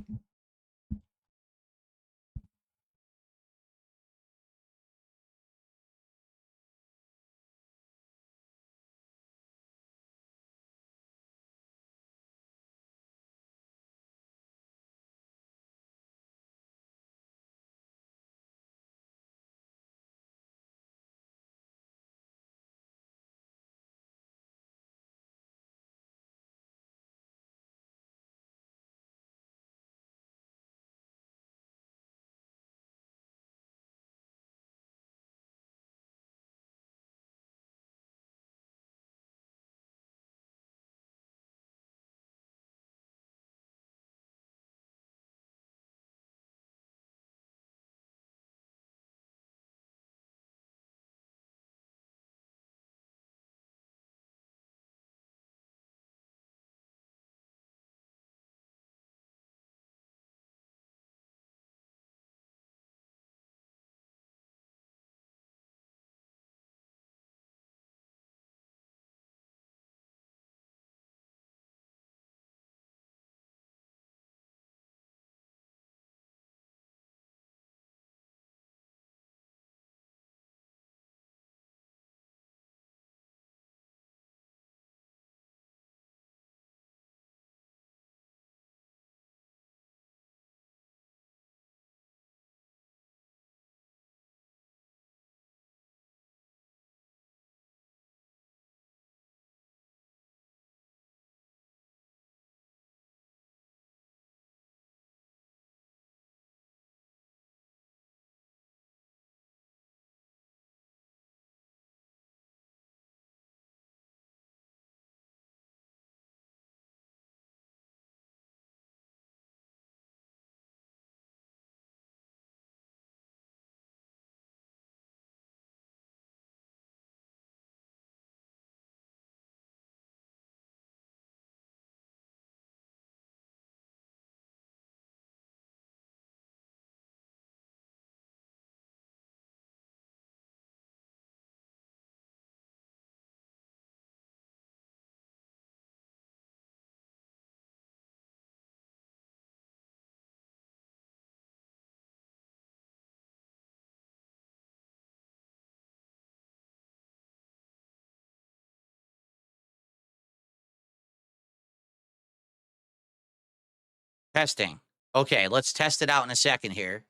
Testing. Okay, let's test it out in a second here.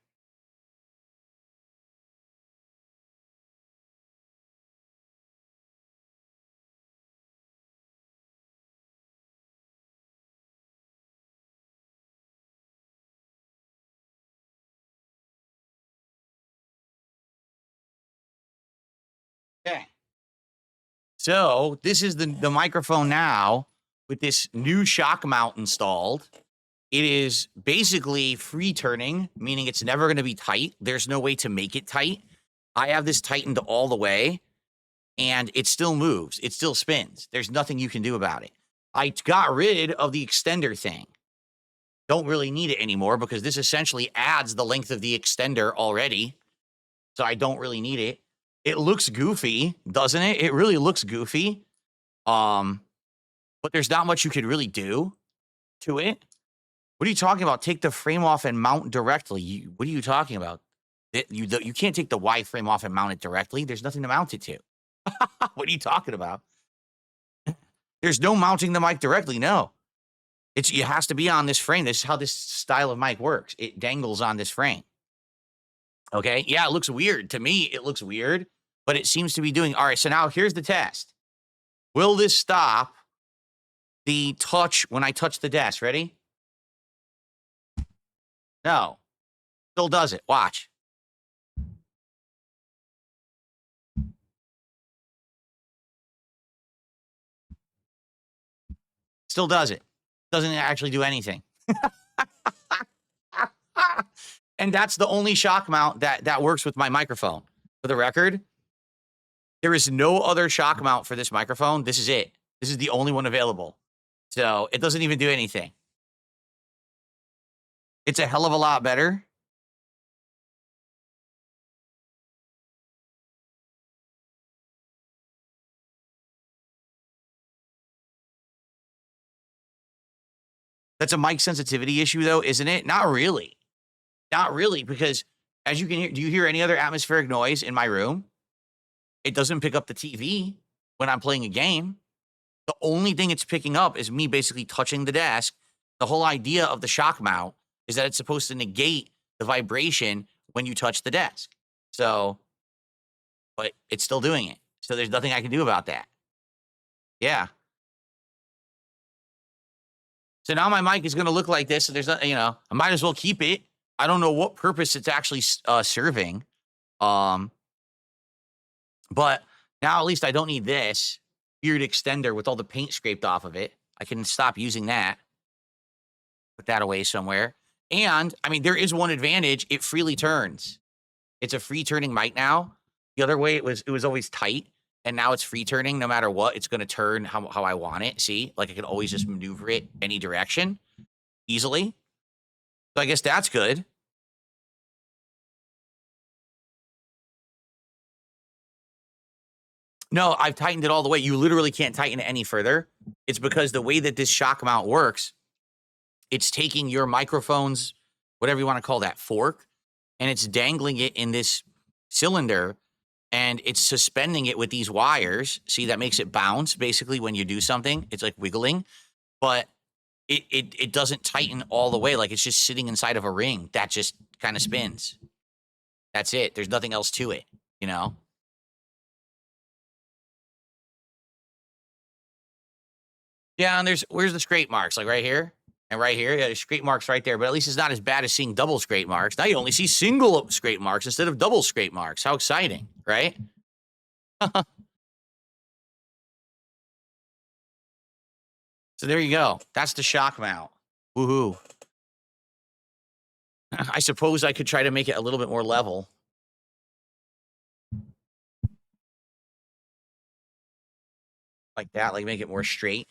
Okay. So this is the microphone now with this new shock mount installed. It is basically free turning, meaning it's never going to be tight. There's no way to make it tight. I have this tightened all the way and it still moves. It still spins. There's nothing you can do about it. I got rid of the extender thing. Don't really need it anymore because this essentially adds the length of the extender already. So I don't really need it. It looks goofy, doesn't it? It really looks goofy. But there's not much you could really do to it. What are you talking about? Take the frame off and mount directly. What are you talking about? You can't take the Y frame off and mount it directly. There's nothing to mount it to. What are you talking about? There's no mounting the mic directly. No, it has to be on this frame. This is how this style of mic works. It dangles on this frame. Okay. Yeah, it looks weird. To me, it looks weird, but it seems to be doing. All right. So now here's the test. Will this stop the touch when I touch the desk? Ready? No. Still does it. Watch. Still does it. Doesn't actually do anything. And that's the only shock mount that works with my microphone. For the record, there is no other shock mount for this microphone. This is it. This is the only one available. So it doesn't even do anything. It's a hell of a lot better. That's a mic sensitivity issue, though, isn't it? Not really. Not really, because as you can hear, do you hear any other atmospheric noise in my room? It doesn't pick up the TV when I'm playing a game. The only thing it's picking up is me basically touching the desk. The whole idea of the shock mount is that it's supposed to negate the vibration when you touch the desk. So, but it's still doing it. So there's nothing I can do about that. Yeah. So now my mic is going to look like this. So there's not, I might as well keep it. I don't know what purpose it's actually serving. But now at least I don't need this weird extender with all the paint scraped off of it. I can stop using that. Put that away somewhere. And I mean, there is one advantage. It freely turns. It's a free turning mic now. The other way it was always tight. And now it's free turning. No matter what, it's going to turn how I want it. See, like I can always just maneuver it any direction easily. So I guess that's good. No, I've tightened it all the way. You literally can't tighten it any further. It's because the way that this shock mount works, it's taking your microphone's, whatever you want to call that, fork, and it's dangling it in this cylinder, and it's suspending it with these wires. See, that makes it bounce, basically, when you do something. It's like wiggling, but it doesn't tighten all the way. Like, it's just sitting inside of a ring. That just kind of spins. That's it. There's nothing else to it, you know? Yeah, and where's the scrape marks? Like right here and right here. Yeah, there's scrape marks right there, but at least it's not as bad as seeing double scrape marks. Now you only see single scrape marks instead of double scrape marks. How exciting, right? So there you go. That's the shock mount. Woohoo. I suppose I could try to make it a little bit more level. Like that, like make it more straight.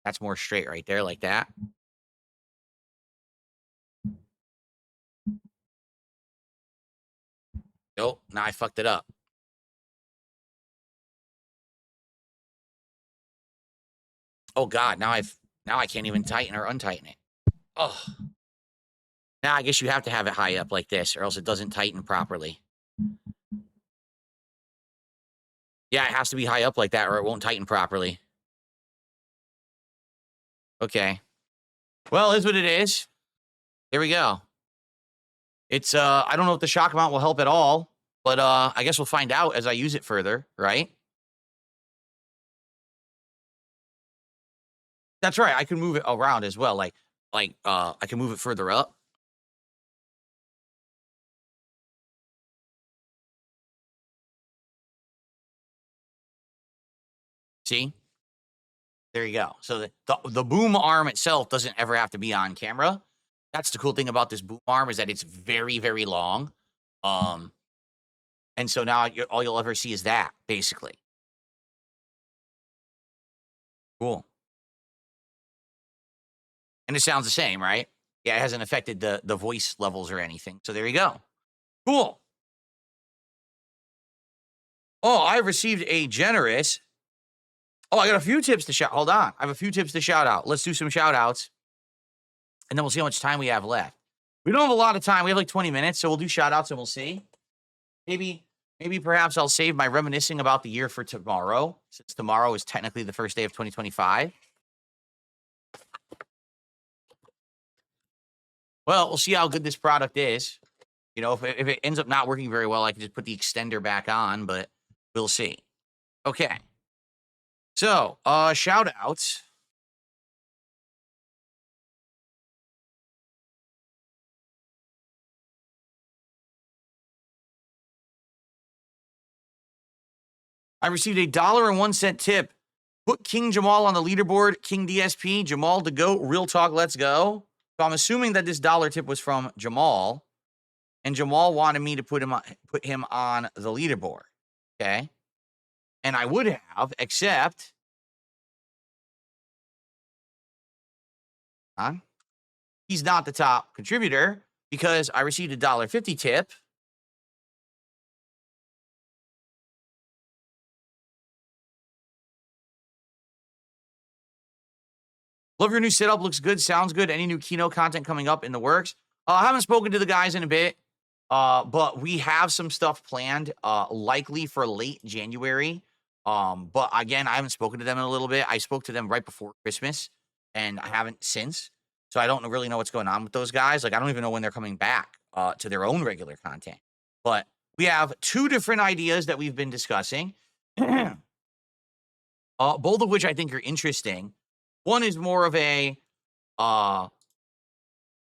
That's more straight right there, like that. Nope, now I fucked it up. Oh God, now I can't even tighten or untighten it. Oh. Now I guess you have to have it high up like this or else it doesn't tighten properly. Yeah, it has to be high up like that or it won't tighten properly. Okay. Well, it is what it is. There we go. It's I don't know if the shock mount will help at all, but I guess we'll find out as I use it further, right? That's right. I can move it around as well. Like I can move it further up. See? There you go. So the boom arm itself doesn't ever have to be on camera. That's the cool thing about this boom arm is that it's very, very long. And so now all you'll ever see is that, basically. Cool. And it sounds the same, right? Yeah, it hasn't affected the voice levels or anything. So there you go. Cool. Oh, I received a generous. Oh, I got a few tips to shout. Hold on. I have a few tips to shout out. Let's do some shout outs. And then we'll see how much time we have left. We don't have a lot of time. We have like 20 minutes. So we'll do shout outs and we'll see. Maybe perhaps I'll save my reminiscing about the year for tomorrow, since tomorrow is technically the first day of 2025. Well, we'll see how good this product is. You know, if it ends up not working very well, I can just put the extender back on, but we'll see. Okay. So, shout outs. I received $1.01 tip. Put King Jamal on the leaderboard. King DSP, Jamal to go. Real talk, let's go. So I'm assuming that this dollar tip was from Jamal, and Jamal wanted me to put him on the leaderboard. Okay, and I would have, except, he's not the top contributor because I received a $1.50 tip. Love your new setup. Looks good. Sounds good. Any new Keynote content coming up in the works? I haven't spoken to the guys in a bit, but we have some stuff planned, likely for late January. But again, I haven't spoken to them in a little bit. I spoke to them right before Christmas, and I haven't since. So I don't really know what's going on with those guys. Like, I don't even know when they're coming back to their own regular content. But we have two different ideas that we've been discussing, both of which I think are interesting. One is more of a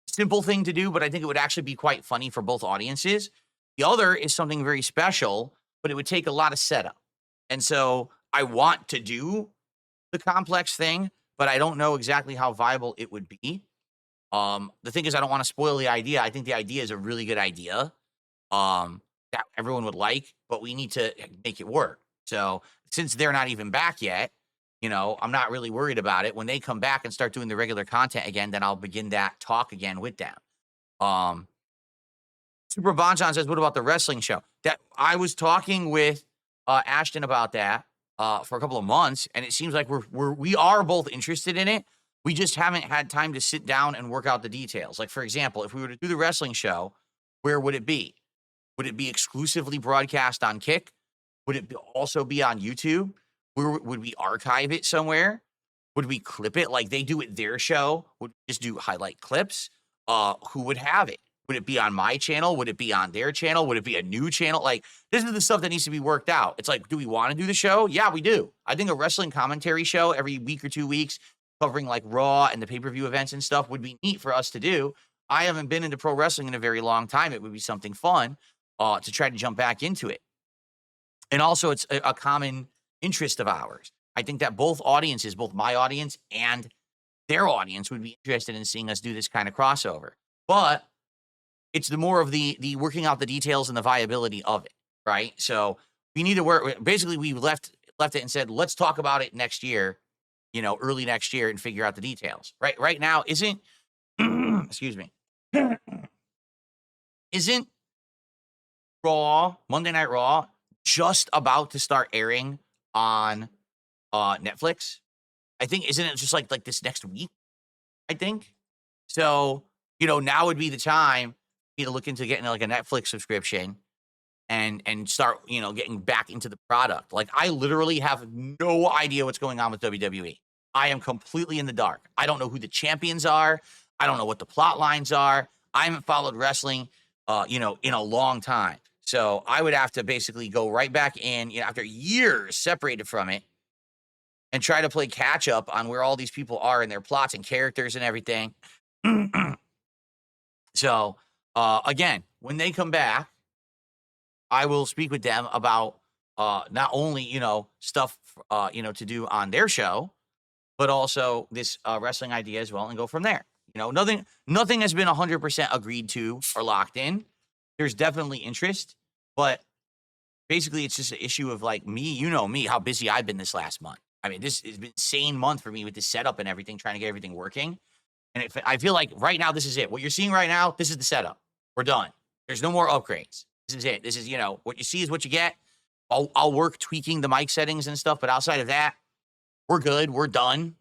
simple thing to do, but I think it would actually be quite funny for both audiences. The other is something very special, but it would take a lot of setup. And so I want to do the complex thing, but I don't know exactly how viable it would be. The thing is, I don't want to spoil the idea. I think the idea is a really good idea that everyone would like, but we need to make it work. So since they're not even back yet, you know, I'm not really worried about it. When they come back and start doing the regular content again, then I'll begin that talk again with them. Super Bonchon says, what about the wrestling show? That I was talking with Ashton about that for a couple of months, and it seems like we are both interested in it. We just haven't had time to sit down and work out the details. Like, for example, if we were to do the wrestling show, where would it be? Would it be exclusively broadcast on Kick? Would it also be on YouTube? Would we archive it somewhere? Would we clip it like they do at their show? Would we just do highlight clips? Who would have it? Would it be on my channel? Would it be on their channel? Would it be a new channel? Like, this is the stuff that needs to be worked out. It's like, do we want to do the show? Yeah, we do. I think a wrestling commentary show every week or 2 weeks covering like Raw and the pay-per-view events and stuff would be neat for us to do. I haven't been into pro wrestling in a very long time. It would be something fun to try to jump back into it. And also, it's a common interest of ours. I think that both audiences, both my audience and their audience, would be interested in seeing us do this kind of crossover. But it's the more of the working out the details and the viability of it, right? So we need to work. Basically, we left it and said, let's talk about it next year, you know, early next year, and figure out the details. Right now, isn't excuse me, isn't Monday Night Raw just about to start airing on Netflix? I think, isn't it just like this next week? I think so. You know, now would be the time to look into getting like a Netflix subscription and start, you know, getting back into the product. Like, I literally have no idea what's going on with WWE. I am completely in the dark. I don't know who the champions are. I don't know what the plot lines are. I haven't followed wrestling, you know, in a long time. So I would have to basically go right back in, you know, after years separated from it, and try to play catch up on where all these people are and their plots and characters and everything. So, again, when they come back, I will speak with them about not only, you know, stuff, you know, to do on their show, but also this wrestling idea as well, and go from there. You know, nothing has been 100% agreed to or locked in. There's definitely interest, but basically it's just an issue of like me, you know me, how busy I've been this last month. I mean, this has been an insane month for me with this setup and everything, trying to get everything working. And I feel like right now, this is it. What you're seeing right now, this is the setup. We're done. There's no more upgrades. This is it. This is, you know, what you see is what you get. I'll work tweaking the mic settings and stuff, but outside of that, we're good. We're done.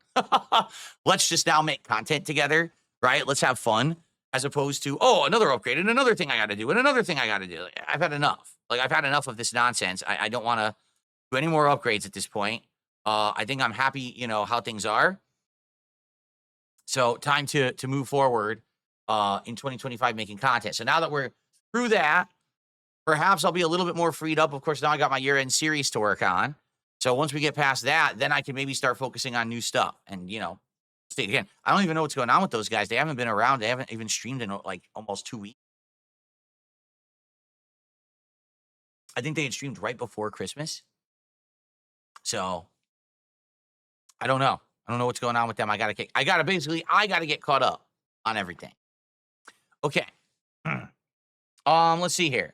Let's just now make content together, right? Let's have fun, as opposed to, oh, another upgrade and another thing I got to do and another thing I got to do. Like, I've had enough. Like, I've had enough of this nonsense. I don't want to do any more upgrades at this point. I think I'm happy, you know, how things are. So time to move forward in 2025 making content. So now that we're through that, perhaps I'll be a little bit more freed up. Of course, now I got my year-end series to work on. So once we get past that, then I can maybe start focusing on new stuff. And, you know, again, I don't even know what's going on with those guys. They haven't been around. They haven't even streamed in like almost 2 weeks. I think they had streamed right before Christmas. So I don't know. I don't know what's going on with them. I gotta get caught up on everything. Okay. Let's see here.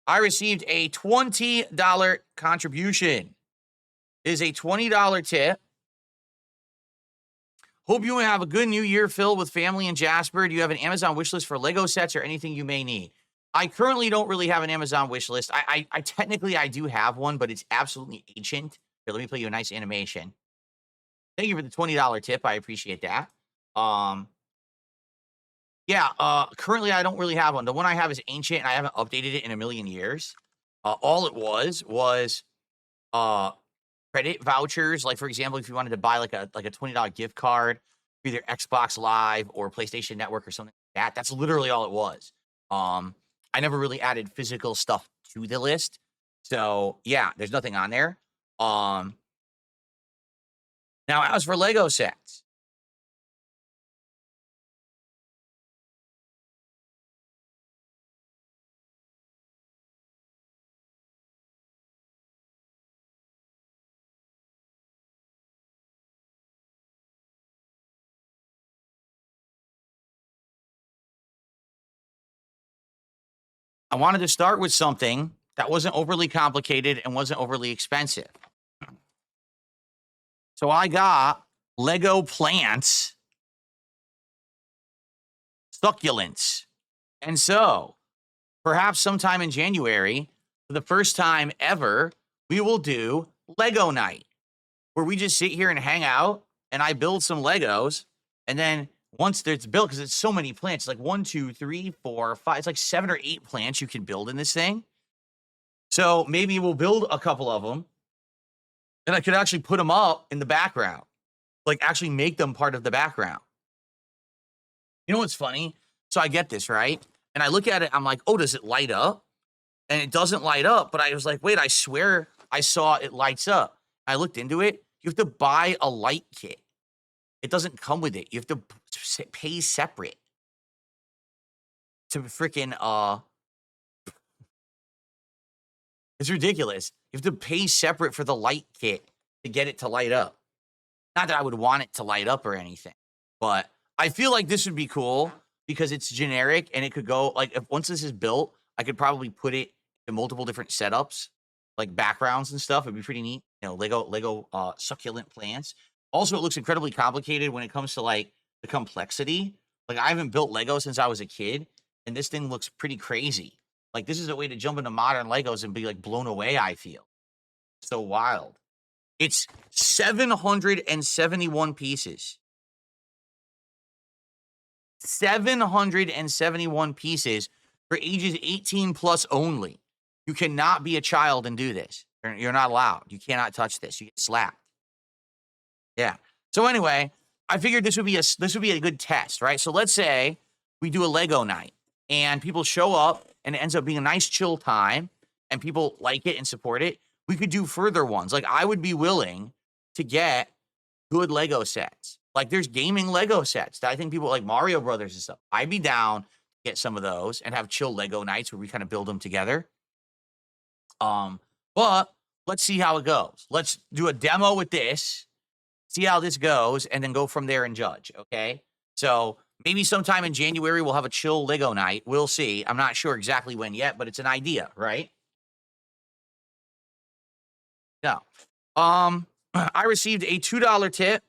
I received a $20 contribution. It is a $20 tip. Hope you have a good new year filled with family in Jasper. Do you have an Amazon wish list for Lego sets or anything you may need? I currently don't really have an Amazon wish list. I technically do have one, but it's absolutely ancient. Here, let me play you a nice animation. Thank you for the $20 tip. I appreciate that. Currently I don't really have one. The one I have is ancient, and I haven't updated it in a million years. All it was credit vouchers. Like, for example, if you wanted to buy like a $20 gift card for either Xbox Live or PlayStation Network or something like that. That's literally all it was. I never really added physical stuff to the list. So yeah, there's nothing on there. Now, as for Lego sets, I wanted to start with something that wasn't overly complicated and wasn't overly expensive. So I got Lego plants, succulents. And so perhaps sometime in January, for the first time ever, we will do Lego night, where we just sit here and hang out and I build some Legos. And then once it's built, because it's so many plants, like 1, 2, 3, 4, 5, it's like 7 or 8 plants you can build in this thing. So maybe we'll build a couple of them and I could actually put them up in the background, like actually make them part of the background. You know what's funny? So I get this, right? And I look at it, I'm like, oh, does it light up? And it doesn't light up, but I was like, wait, I swear I saw it lights up. I looked into it. You have to buy a light kit. It doesn't come with it. You have to pay separate to freaking, it's ridiculous. You have to pay separate for the light kit to get it to light up. Not that I would want it to light up or anything, but I feel like this would be cool because it's generic and it could go, like, if once this is built, I could probably put it in multiple different setups, like backgrounds and stuff. It'd be pretty neat. You know, Lego succulent plants. Also, it looks incredibly complicated when it comes to like the complexity. Like, I haven't built Lego since I was a kid, and this thing looks pretty crazy. Like, this is a way to jump into modern Legos and be like blown away, I feel. So wild. It's 771 pieces. 771 pieces for ages 18 plus only. You cannot be a child and do this. You're not allowed. You cannot touch this. You get slapped. Yeah. So anyway, I figured this would be a good test, right? So let's say we do a Lego night and people show up and it ends up being a nice chill time and people like it and support it. We could do further ones. Like, I would be willing to get good Lego sets. Like, there's gaming Lego sets that I think people like Mario Brothers and stuff. I'd be down to get some of those and have chill Lego nights where we kind of build them together. But let's see how it goes. Let's do a demo with this, see how this goes, and then go from there and judge. Okay. So maybe sometime in January we'll have a chill Lego night. We'll see. I'm not sure exactly when yet, but it's an idea, right? No. I received a $2 tip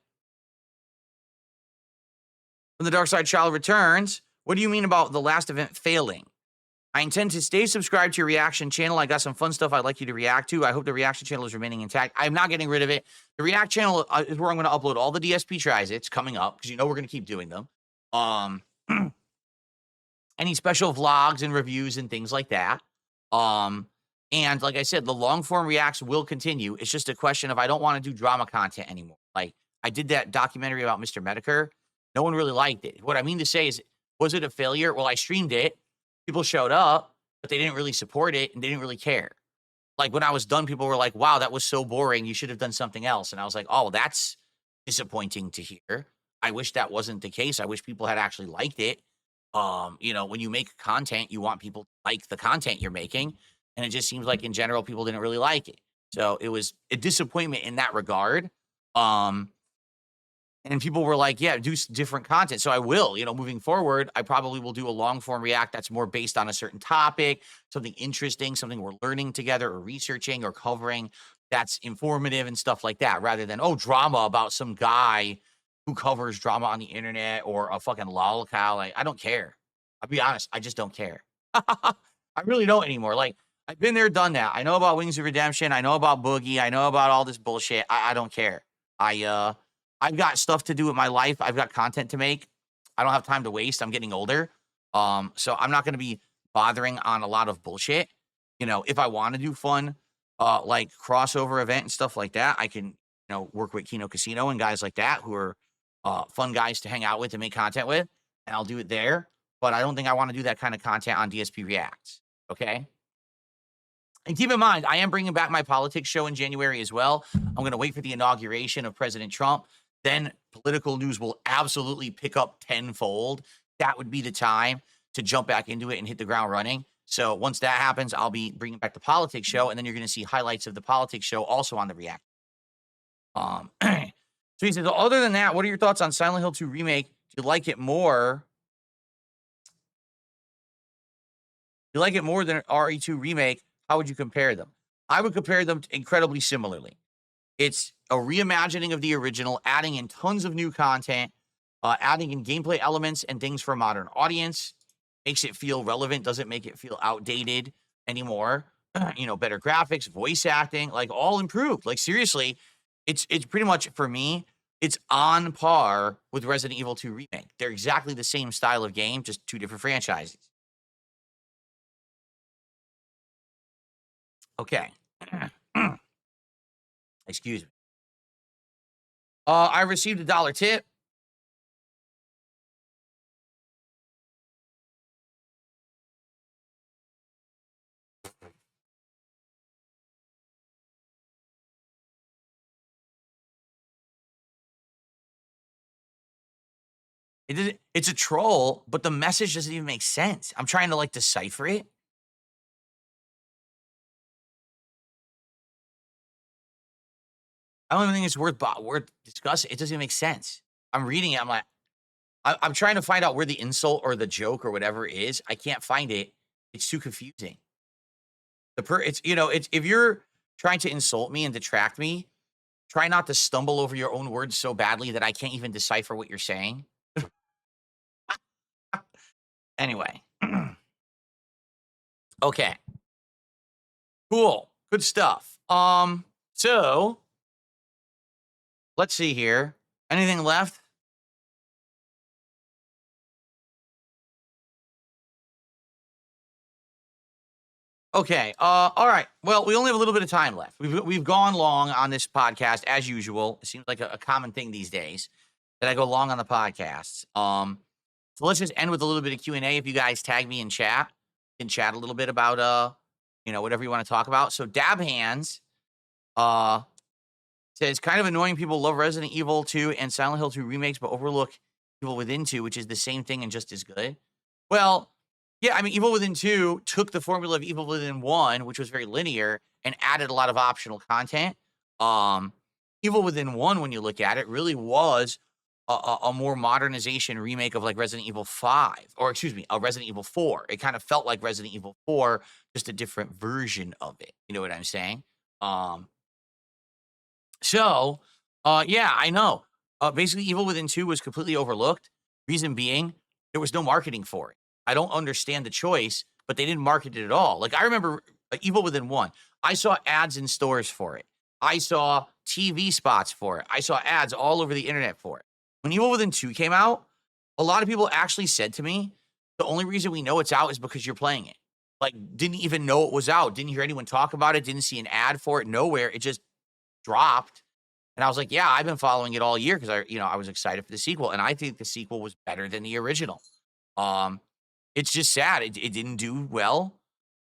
from the Dark Side Child Returns. What do you mean about the last event failing? I intend to stay subscribed to your reaction channel. I got some fun stuff I'd like you to react to. I hope the reaction channel is remaining intact. I'm not getting rid of it. The react channel is where I'm going to upload all the DSP tries. It's coming up because we're going to keep doing them. Any special vlogs and reviews and things like that. And like I said, the long form reacts will continue. It's just a question of I don't want to do drama content anymore. Like I did that documentary about Mr. Medicare. No one really liked it. What I mean to say is, was it a failure? Well, I streamed it. People showed up, but they didn't really support it and they didn't really care. Like when I was done, people were like, wow, that was so boring. You should have done something else. And I was like, oh, that's disappointing to hear. I wish that wasn't the case. I wish people had actually liked it. When you make content, you want people to like the content you're making. And it just seems like in general, people didn't really like it. So it was a disappointment in that regard. And people were like, yeah, do different content. So I will, moving forward, I probably will do a long form react that's more based on a certain topic, something interesting, something we're learning together or researching or covering that's informative and stuff like that, rather than, drama about some guy who covers drama on the internet or a fucking lolcow. Like, I don't care. I'll be honest. I just don't care. I really don't anymore. Like, I've been there, done that. I know about Wings of Redemption. I know about Boogie. I know about all this bullshit. I don't care. I've got stuff to do with my life. I've got content to make. I don't have time to waste. I'm getting older. So I'm not going to be bothering on a lot of bullshit. If I want to do fun, like crossover event and stuff like that, I can, work with Kino Casino and guys like that who are fun guys to hang out with and make content with. And I'll do it there. But I don't think I want to do that kind of content on DSP Reacts. Okay. And keep in mind, I am bringing back my politics show in January as well. I'm going to wait for the inauguration of President Trump. Then political news will absolutely pick up tenfold. That would be the time to jump back into it and hit the ground running. So once that happens, I'll be bringing back the politics show, and then you're going to see highlights of the politics show also on the React. So he says, other than that, what are your thoughts on Silent Hill 2 Remake? Do you like it more? Do you like it more than RE2 Remake? How would you compare them? I would compare them incredibly similarly. It's a reimagining of the original, adding in tons of new content, adding in gameplay elements and things for a modern audience. Makes it feel relevant, doesn't make it feel outdated anymore. Better graphics, voice acting, like all improved. Like seriously, it's pretty much, for me, it's on par with Resident Evil 2 Remake. They're exactly the same style of game, just two different franchises. Okay. Excuse me. I received a $1 tip. It's a troll, but the message doesn't even make sense. I'm trying to decipher it. I don't even think it's worth discussing. It doesn't even make sense. I'm reading it. I'm like, I'm trying to find out where the insult or the joke or whatever is. I can't find it. It's too confusing. It's if you're trying to insult me and detract me, try not to stumble over your own words so badly that I can't even decipher what you're saying. Anyway. Okay. Cool. Good stuff. So let's see here. Anything left? Okay. All right. Well, we only have a little bit of time left. We've gone long on this podcast as usual. It seems like a common thing these days that I go long on the podcasts. So let's just end with a little bit of Q&A. If you guys tag me in chat, we can chat a little bit about whatever you want to talk about. So Dab Hands says, kind of annoying people love Resident Evil 2 and Silent Hill 2 remakes, but overlook Evil Within 2, which is the same thing and just as good. Well, yeah, I mean, Evil Within 2 took the formula of Evil Within 1, which was very linear, and added a lot of optional content. Evil Within 1, when you look at it, really was a more modernization remake of like Resident Evil 5, or excuse me, a Resident Evil 4. It kind of felt like Resident Evil 4, just a different version of it. You know what I'm saying? Um, yeah, I know. Basically, Evil Within 2 was completely overlooked. Reason being, there was no marketing for it. I don't understand the choice, but they didn't market it at all. Like, I remember Evil Within 1, I saw ads in stores for it. I saw TV spots for it. I saw ads all over the internet for it. When Evil Within 2 came out, a lot of people actually said to me, the only reason we know it's out is because you're playing it. Like, didn't even know it was out. Didn't hear anyone talk about it. Didn't see an ad for it. Nowhere. It just dropped. And I was like, yeah, I've been following it all year because I was excited for the sequel. And I think the sequel was better than the original. Um, it's just sad. It didn't do well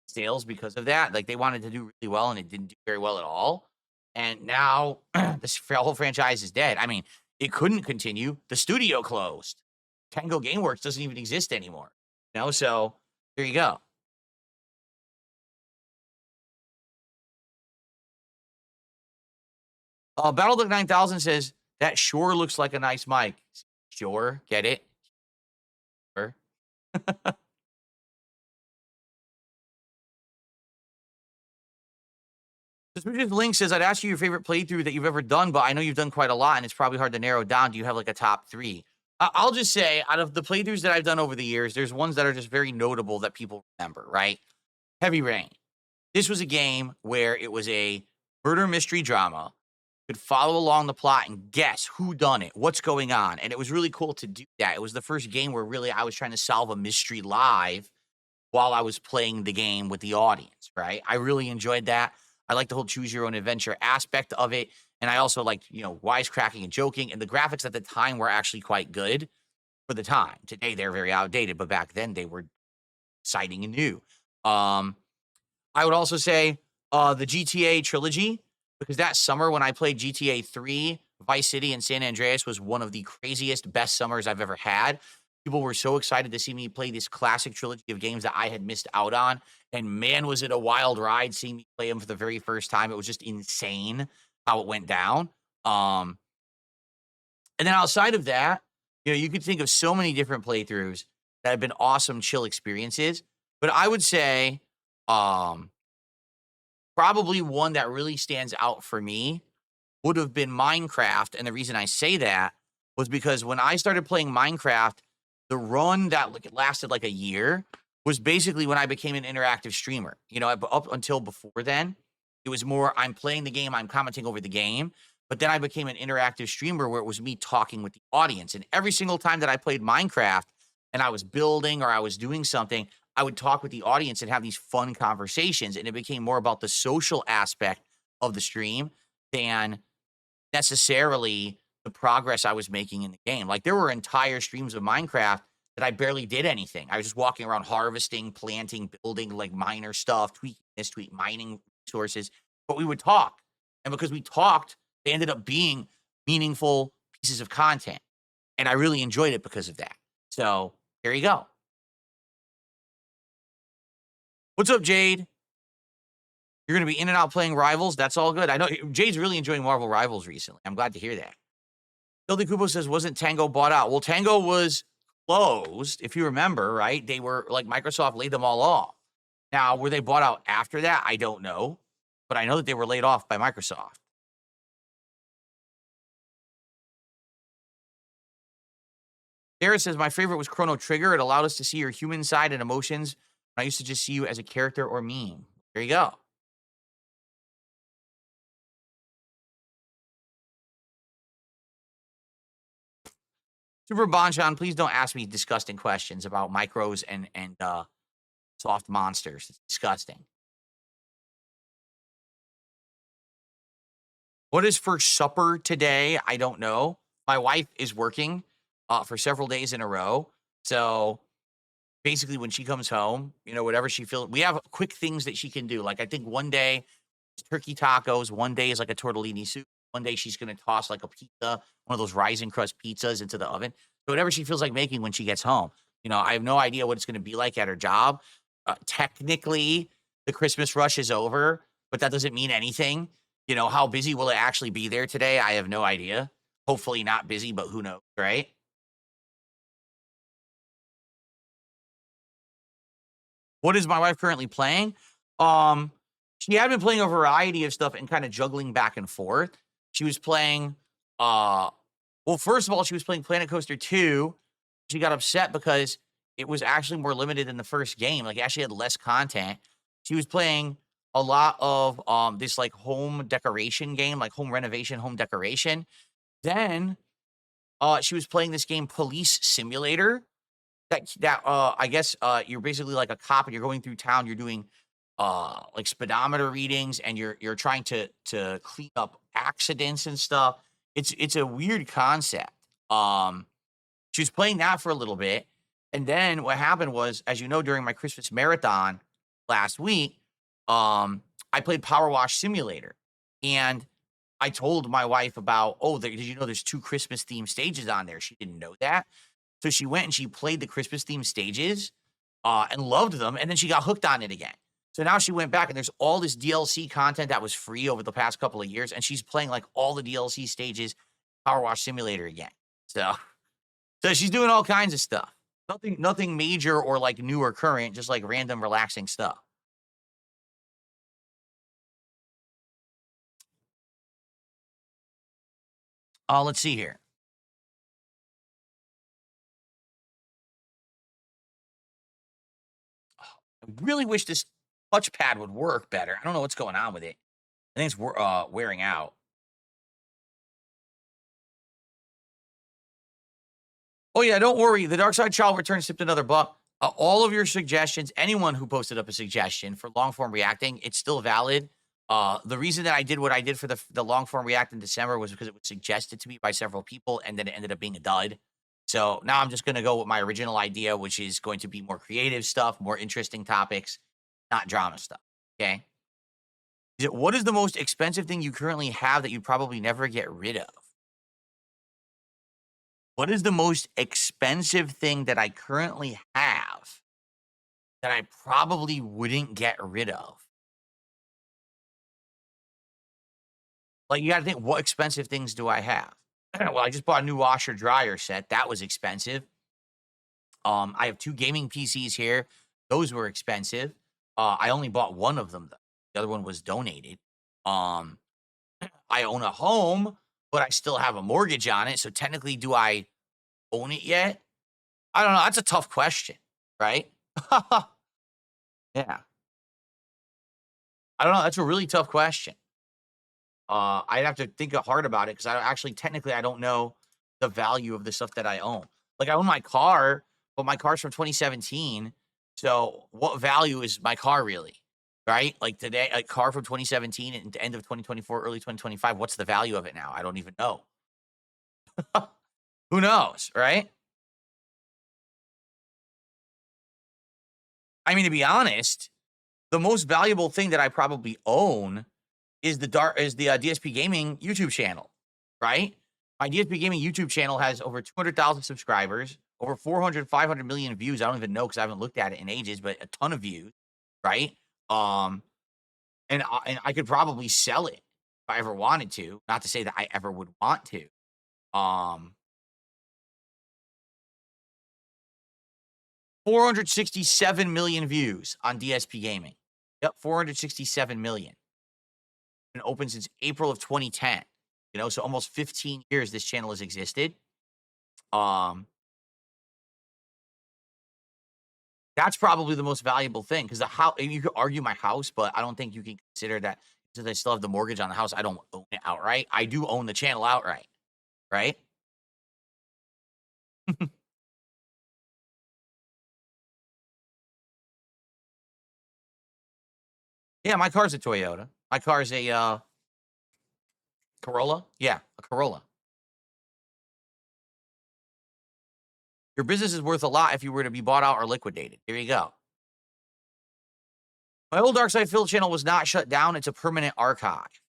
sales because of that. Like, they wanted to do really well and it didn't do very well at all. And now this whole franchise is dead. I mean, it couldn't continue. The studio closed. Tango Gameworks doesn't even exist anymore. So there you go. Battleduck 9000 says, that sure looks like a nice mic. Sure, get it? Sure. Suspicious Link says, I'd ask you your favorite playthrough that you've ever done, but I know you've done quite a lot, and it's probably hard to narrow down. Do you have, like, a top 3? I'll just say, out of the playthroughs that I've done over the years, there's ones that are just very notable that people remember, right? Heavy Rain. This was a game where it was a murder mystery drama. You could follow along the plot and guess who done it, what's going on, and it was really cool to do that. It was the first game where really I was trying to solve a mystery live while I was playing the game with the audience, right? I really enjoyed that. I like the whole choose your own adventure aspect of it. And I also liked, wisecracking and joking. And the graphics at the time were actually quite good for the time. Today, they're very outdated, but back then they were exciting and new. I would also say the GTA trilogy, because that summer when I played GTA 3, Vice City, and San Andreas was one of the craziest, best summers I've ever had. People were so excited to see me play this classic trilogy of games that I had missed out on. And man, was it a wild ride seeing me play them for the very first time. It was just insane how it went down. And then outside of that, you could think of so many different playthroughs that have been awesome, chill experiences. But I would say probably one that really stands out for me would have been Minecraft. And the reason I say that was because when I started playing Minecraft, the run that lasted like a year was basically when I became an interactive streamer. Up until before then, it was more I'm playing the game, I'm commenting over the game. But then I became an interactive streamer where it was me talking with the audience. And every single time that I played Minecraft and I was building or I was doing something, I would talk with the audience and have these fun conversations. And it became more about the social aspect of the stream than necessarily the progress I was making in the game. Like, there were entire streams of Minecraft that I barely did anything. I was just walking around harvesting, planting, building, like, miner stuff, mining resources. But we would talk. And because we talked, they ended up being meaningful pieces of content. And I really enjoyed it because of that. So there you go. What's up, Jade? You're going to be in and out playing Rivals? That's all good. I know Jade's really enjoying Marvel Rivals recently. I'm glad to hear that. Billy Kubo says, wasn't Tango bought out? Well, Tango was closed, if you remember, right? They were, like, Microsoft laid them all off. Now, were they bought out after that? I don't know. But I know that they were laid off by Microsoft. Sarah says, my favorite was Chrono Trigger. It allowed us to see your human side and emotions. I used to just see you as a character or meme. There you go. Super Bonchan, please don't ask me disgusting questions about micros and soft monsters. It's disgusting. What is for supper today? I don't know. My wife is working for several days in a row. So basically when she comes home, whatever she feels, we have quick things that she can do. Like, I think one day it's turkey tacos. One day is like a tortellini soup. One day she's going to toss like a pizza, one of those rising crust pizzas into the oven. So whatever she feels like making when she gets home. I have no idea what it's going to be like at her job. Technically, the Christmas rush is over, but that doesn't mean anything You know, how busy will it actually be there today? I have no idea. Hopefully not busy, but who knows, right? What is my wife currently playing? Um, she had been playing a variety of stuff and kind of juggling back and forth. She was playing, uh, well, first of all, she was playing Planet Coaster 2. She got upset because it was actually more limited than the first game. Like, it actually had less content. She was playing a lot of this like home decoration game, like home renovation, home decoration. Then she was playing this game, Police Simulator, I guess, you're basically like a cop and you're going through town, you're doing, like speedometer readings and you're trying to clean up accidents and stuff. It's a weird concept. Um, she was playing that for a little bit, and then what happened was, as you know, during my Christmas marathon last week, I played Power Wash Simulator, and I told my wife about, "Oh, did you know there's 2 Christmas themed stages on there?" She didn't know that. So she went and she played the Christmas themed stages, and loved them, and then she got hooked on it again. So now she went back and there's all this DLC content that was free over the past couple of years, and she's playing like all the DLC stages, Power Wash Simulator again. So, so she's doing all kinds of stuff. Nothing major or like new or current, just like random relaxing stuff. Let's see here. I really wish this touchpad would work better. I don't know what's going on with it. I think it's wearing out. Oh yeah, don't worry. The Dark Side Child returns tipped another buck. All of your suggestions, anyone who posted up a suggestion for long form reacting, it's still valid. The reason that I did what I did for the long form react in December was because it was suggested to me by several people, and then it ended up being a dud. So now I'm just gonna go with my original idea, which is going to be more creative stuff, more interesting topics, not drama stuff. Okay. What is the most expensive thing you currently have that you probably never get rid of? What is the most expensive thing that I currently have that I probably wouldn't get rid of? Like, you gotta think, what expensive things do I have? Well, I just bought a new washer dryer set. That was expensive. I have 2 gaming PCs here. Those were expensive. I only bought one of them though. The other one was donated. Um, I own a home, but I still have a mortgage on it. So technically, do I own it yet? I don't know. That's a tough question, right? Yeah. I don't know. That's a really tough question. I'd have to think hard about it because I actually technically I don't know the value of the stuff that I own. Like, I own my car, but my car's from 2017. So what value is my car really? Right? Like today, a car from 2017 and the end of 2024, early 2025. What's the value of it now? I don't even know. Who knows, right? I mean, to be honest, the most valuable thing that I probably own is the DSPGaming YouTube channel, right? My DSPGaming YouTube channel has over 200,000 subscribers, over 400, 500 million views. I don't even know because I haven't looked at it in ages, but a ton of views, right? Um, and I could probably sell it if I ever wanted to. Not to say that I ever would want to. Um, 467 million views on DSP Gaming. Yep, 467 million. Been open since April of 2010. You know, so almost 15 years this channel has existed. Um, that's probably the most valuable thing because the house. You could argue my house, but I don't think you can consider that since I still have the mortgage on the house. I don't own it outright. I do own the channel outright, right? Yeah, my car's a Toyota. My car's a Corolla. Yeah, a Corolla. Your business is worth a lot if you were to be bought out or liquidated. Here you go. My old Dark Side Phil channel was not shut down. It's a permanent archive.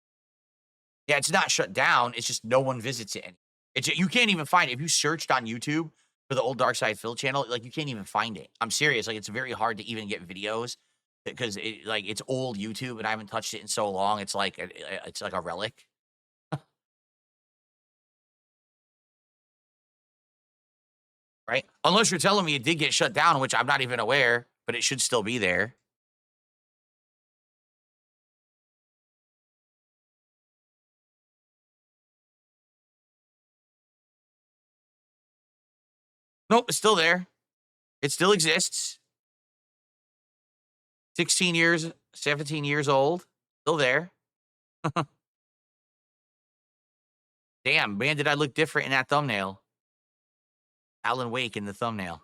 Yeah, it's not shut down. It's just no one visits it anymore. You can't even find it. If you searched on YouTube for the old Dark Side Phil channel, like you can't even find it. I'm serious. Like it's very hard to even get videos because it's old YouTube and I haven't touched it in so long. It's like a relic, right? Unless you're telling me it did get shut down, which I'm not even aware, but it should still be there. Nope, it's still there. It still exists. 16 years, 17 years old, still there. Damn, man, did I look different in that thumbnail? Alan Wake in the thumbnail.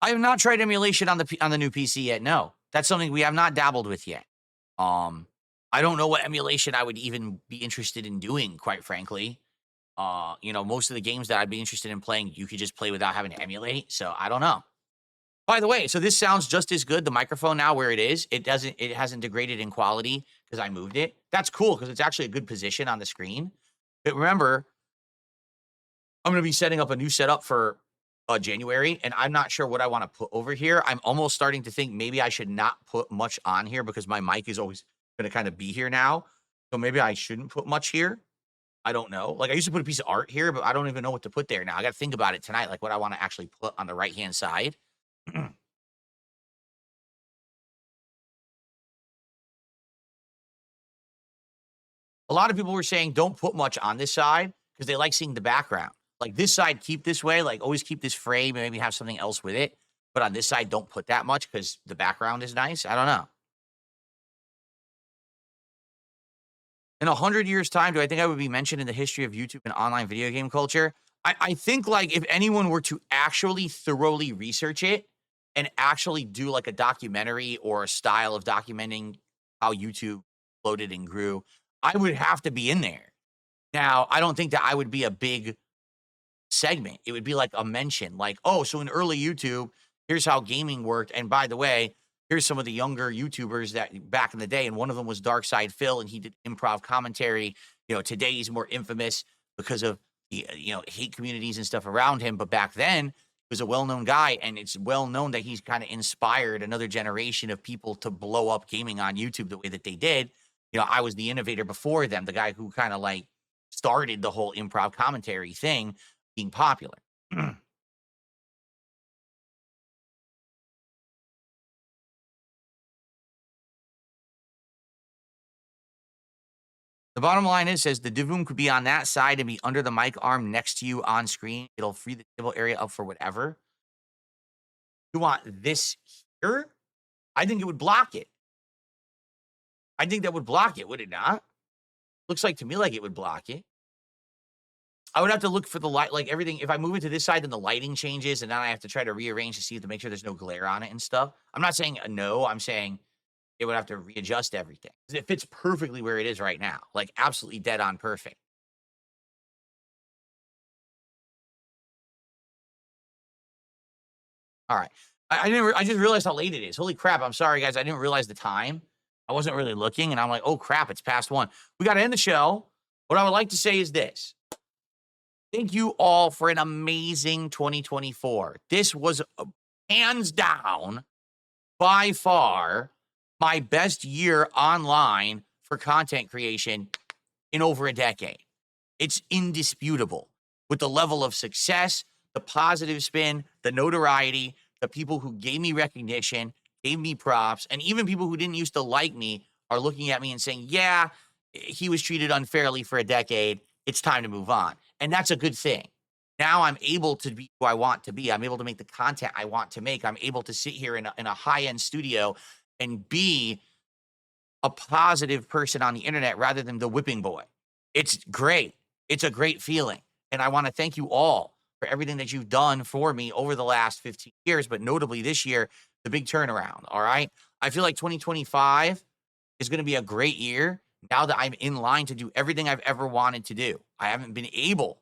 I have not tried emulation on the new PC yet. No, that's something we have not dabbled with yet. I don't know what emulation I would even be interested in doing, quite frankly. Most of the games that I'd be interested in playing, you could just play without having to emulate. So I don't know. By the way, so this sounds just as good. The microphone now where it is, it hasn't degraded in quality because I moved it. That's cool because it's actually a good position on the screen. But remember, I'm going to be setting up a new setup for January, and I'm not sure what I want to put over here. I'm almost starting to think maybe I should not put much on here because my mic is always going to kind of be here now. So maybe I shouldn't put much here. I don't know. Like I used to put a piece of art here, but I don't even know what to put there now. I got to think about it tonight, like what I want to actually put on the right-hand side. A lot of people were saying don't put much on this side because they like seeing the background. Like this side, keep this way, like always keep this frame and maybe have something else with it. But on this side, don't put that much because the background is nice. I don't know. In 100 years' time, do I think I would be mentioned in the history of YouTube and online video game culture? I think like if anyone were to actually thoroughly research it and actually do like a documentary or a style of documenting how YouTube floated and grew, I would have to be in there. Now, I don't think that I would be a big segment. It would be like a mention, like, oh, so in early YouTube, here's how gaming worked. And by the way, here's some of the younger YouTubers that back in the day, and one of them was Dark Side Phil, and he did improv commentary. Today he's more infamous because of the hate communities and stuff around him. But back then, he was a well-known guy, and it's well known that he's kind of inspired another generation of people to blow up gaming on YouTube the way that they did. I was the innovator before them, the guy who kind of like started the whole improv commentary thing being popular. The bottom line is, says the Divoom could be on that side and be under the mic arm next to you on screen. It'll free the table area up for whatever. You want this here? I think it would block it. I think that would block it, would it not? Looks like to me like it would block it. I would have to look for the light, like everything. If I move it to this side, then the lighting changes, and then I have to try to rearrange to see to make sure there's no glare on it and stuff. I'm not saying no. I'm saying it would have to readjust everything. It fits perfectly where it is right now, like absolutely dead on perfect. All right. I just realized how late it is. Holy crap. I'm sorry, guys. I didn't realize the time. I wasn't really looking, and I'm like, oh crap, it's past 1. We got to end the show. What I would like to say is this. Thank you all for an amazing 2024. This was hands down, by far, my best year online for content creation in over a decade. It's indisputable with the level of success, the positive spin, the notoriety, the people who gave me recognition, gave me props, and even people who didn't used to like me are looking at me and saying, yeah, he was treated unfairly for a decade. It's time to move on. And that's a good thing. Now I'm able to be who I want to be. I'm able to make the content I want to make. I'm able to sit here in a high-end studio and be a positive person on the internet rather than the whipping boy. It's great. It's a great feeling. And I want to thank you all for everything that you've done for me over the last 15 years, but notably this year, the big turnaround, all right? I feel like 2025 is going to be a great year now that I'm in line to do everything I've ever wanted to do. I haven't been able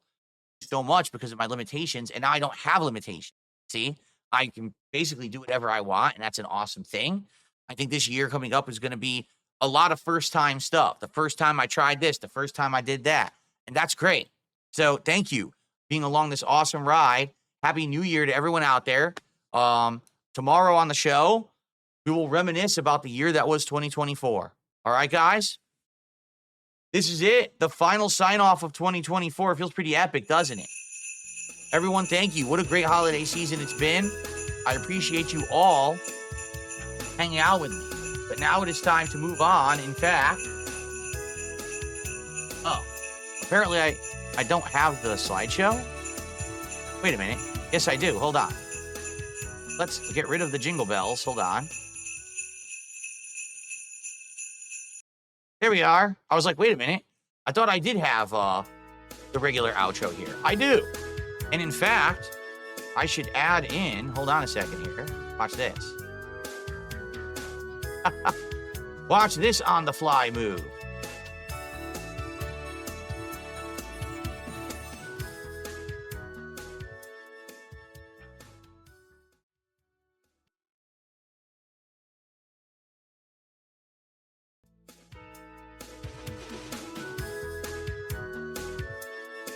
so much because of my limitations, and now I don't have limitations. See, I can basically do whatever I want, and that's an awesome thing. I think this year coming up is going to be a lot of first-time stuff. The first time I tried this, the first time I did that, and that's great. So thank you for being along this awesome ride. Happy New Year to everyone out there. Tomorrow on the show, we will reminisce about the year that was 2024. All right, guys? This is it. The final sign-off of 2024. It feels pretty epic, doesn't it? Everyone, thank you. What a great holiday season it's been. I appreciate you all hanging out with me. But now it is time to move on. In fact, apparently I don't have the slideshow. Wait a minute. Yes, I do. Hold on. Let's get rid of the jingle bells. Hold on. There we are. I was like, wait a minute. I thought I did have the regular outro here. I do. And in fact, I should add in, hold on a second here. Watch this. Watch this on the fly move.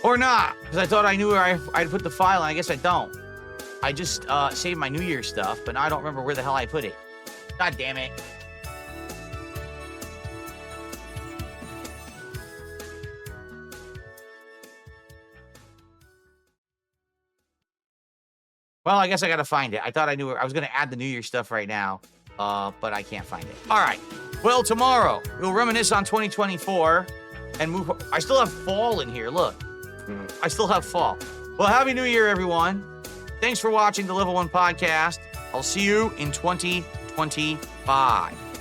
Or not, because I thought I knew where I'd put the file, and I guess I don't. I just saved my New Year's stuff, but now I don't remember where the hell I put it. God damn it. Well, I guess I gotta find it. I thought I knew where I was gonna add the New Year's stuff right now, but I can't find it. All right. Well, tomorrow we'll reminisce on 2024 and move. I still have fall in here. Look. I still have fall. Well, Happy New Year, everyone. Thanks for watching the Level 1 podcast. I'll see you in 2025.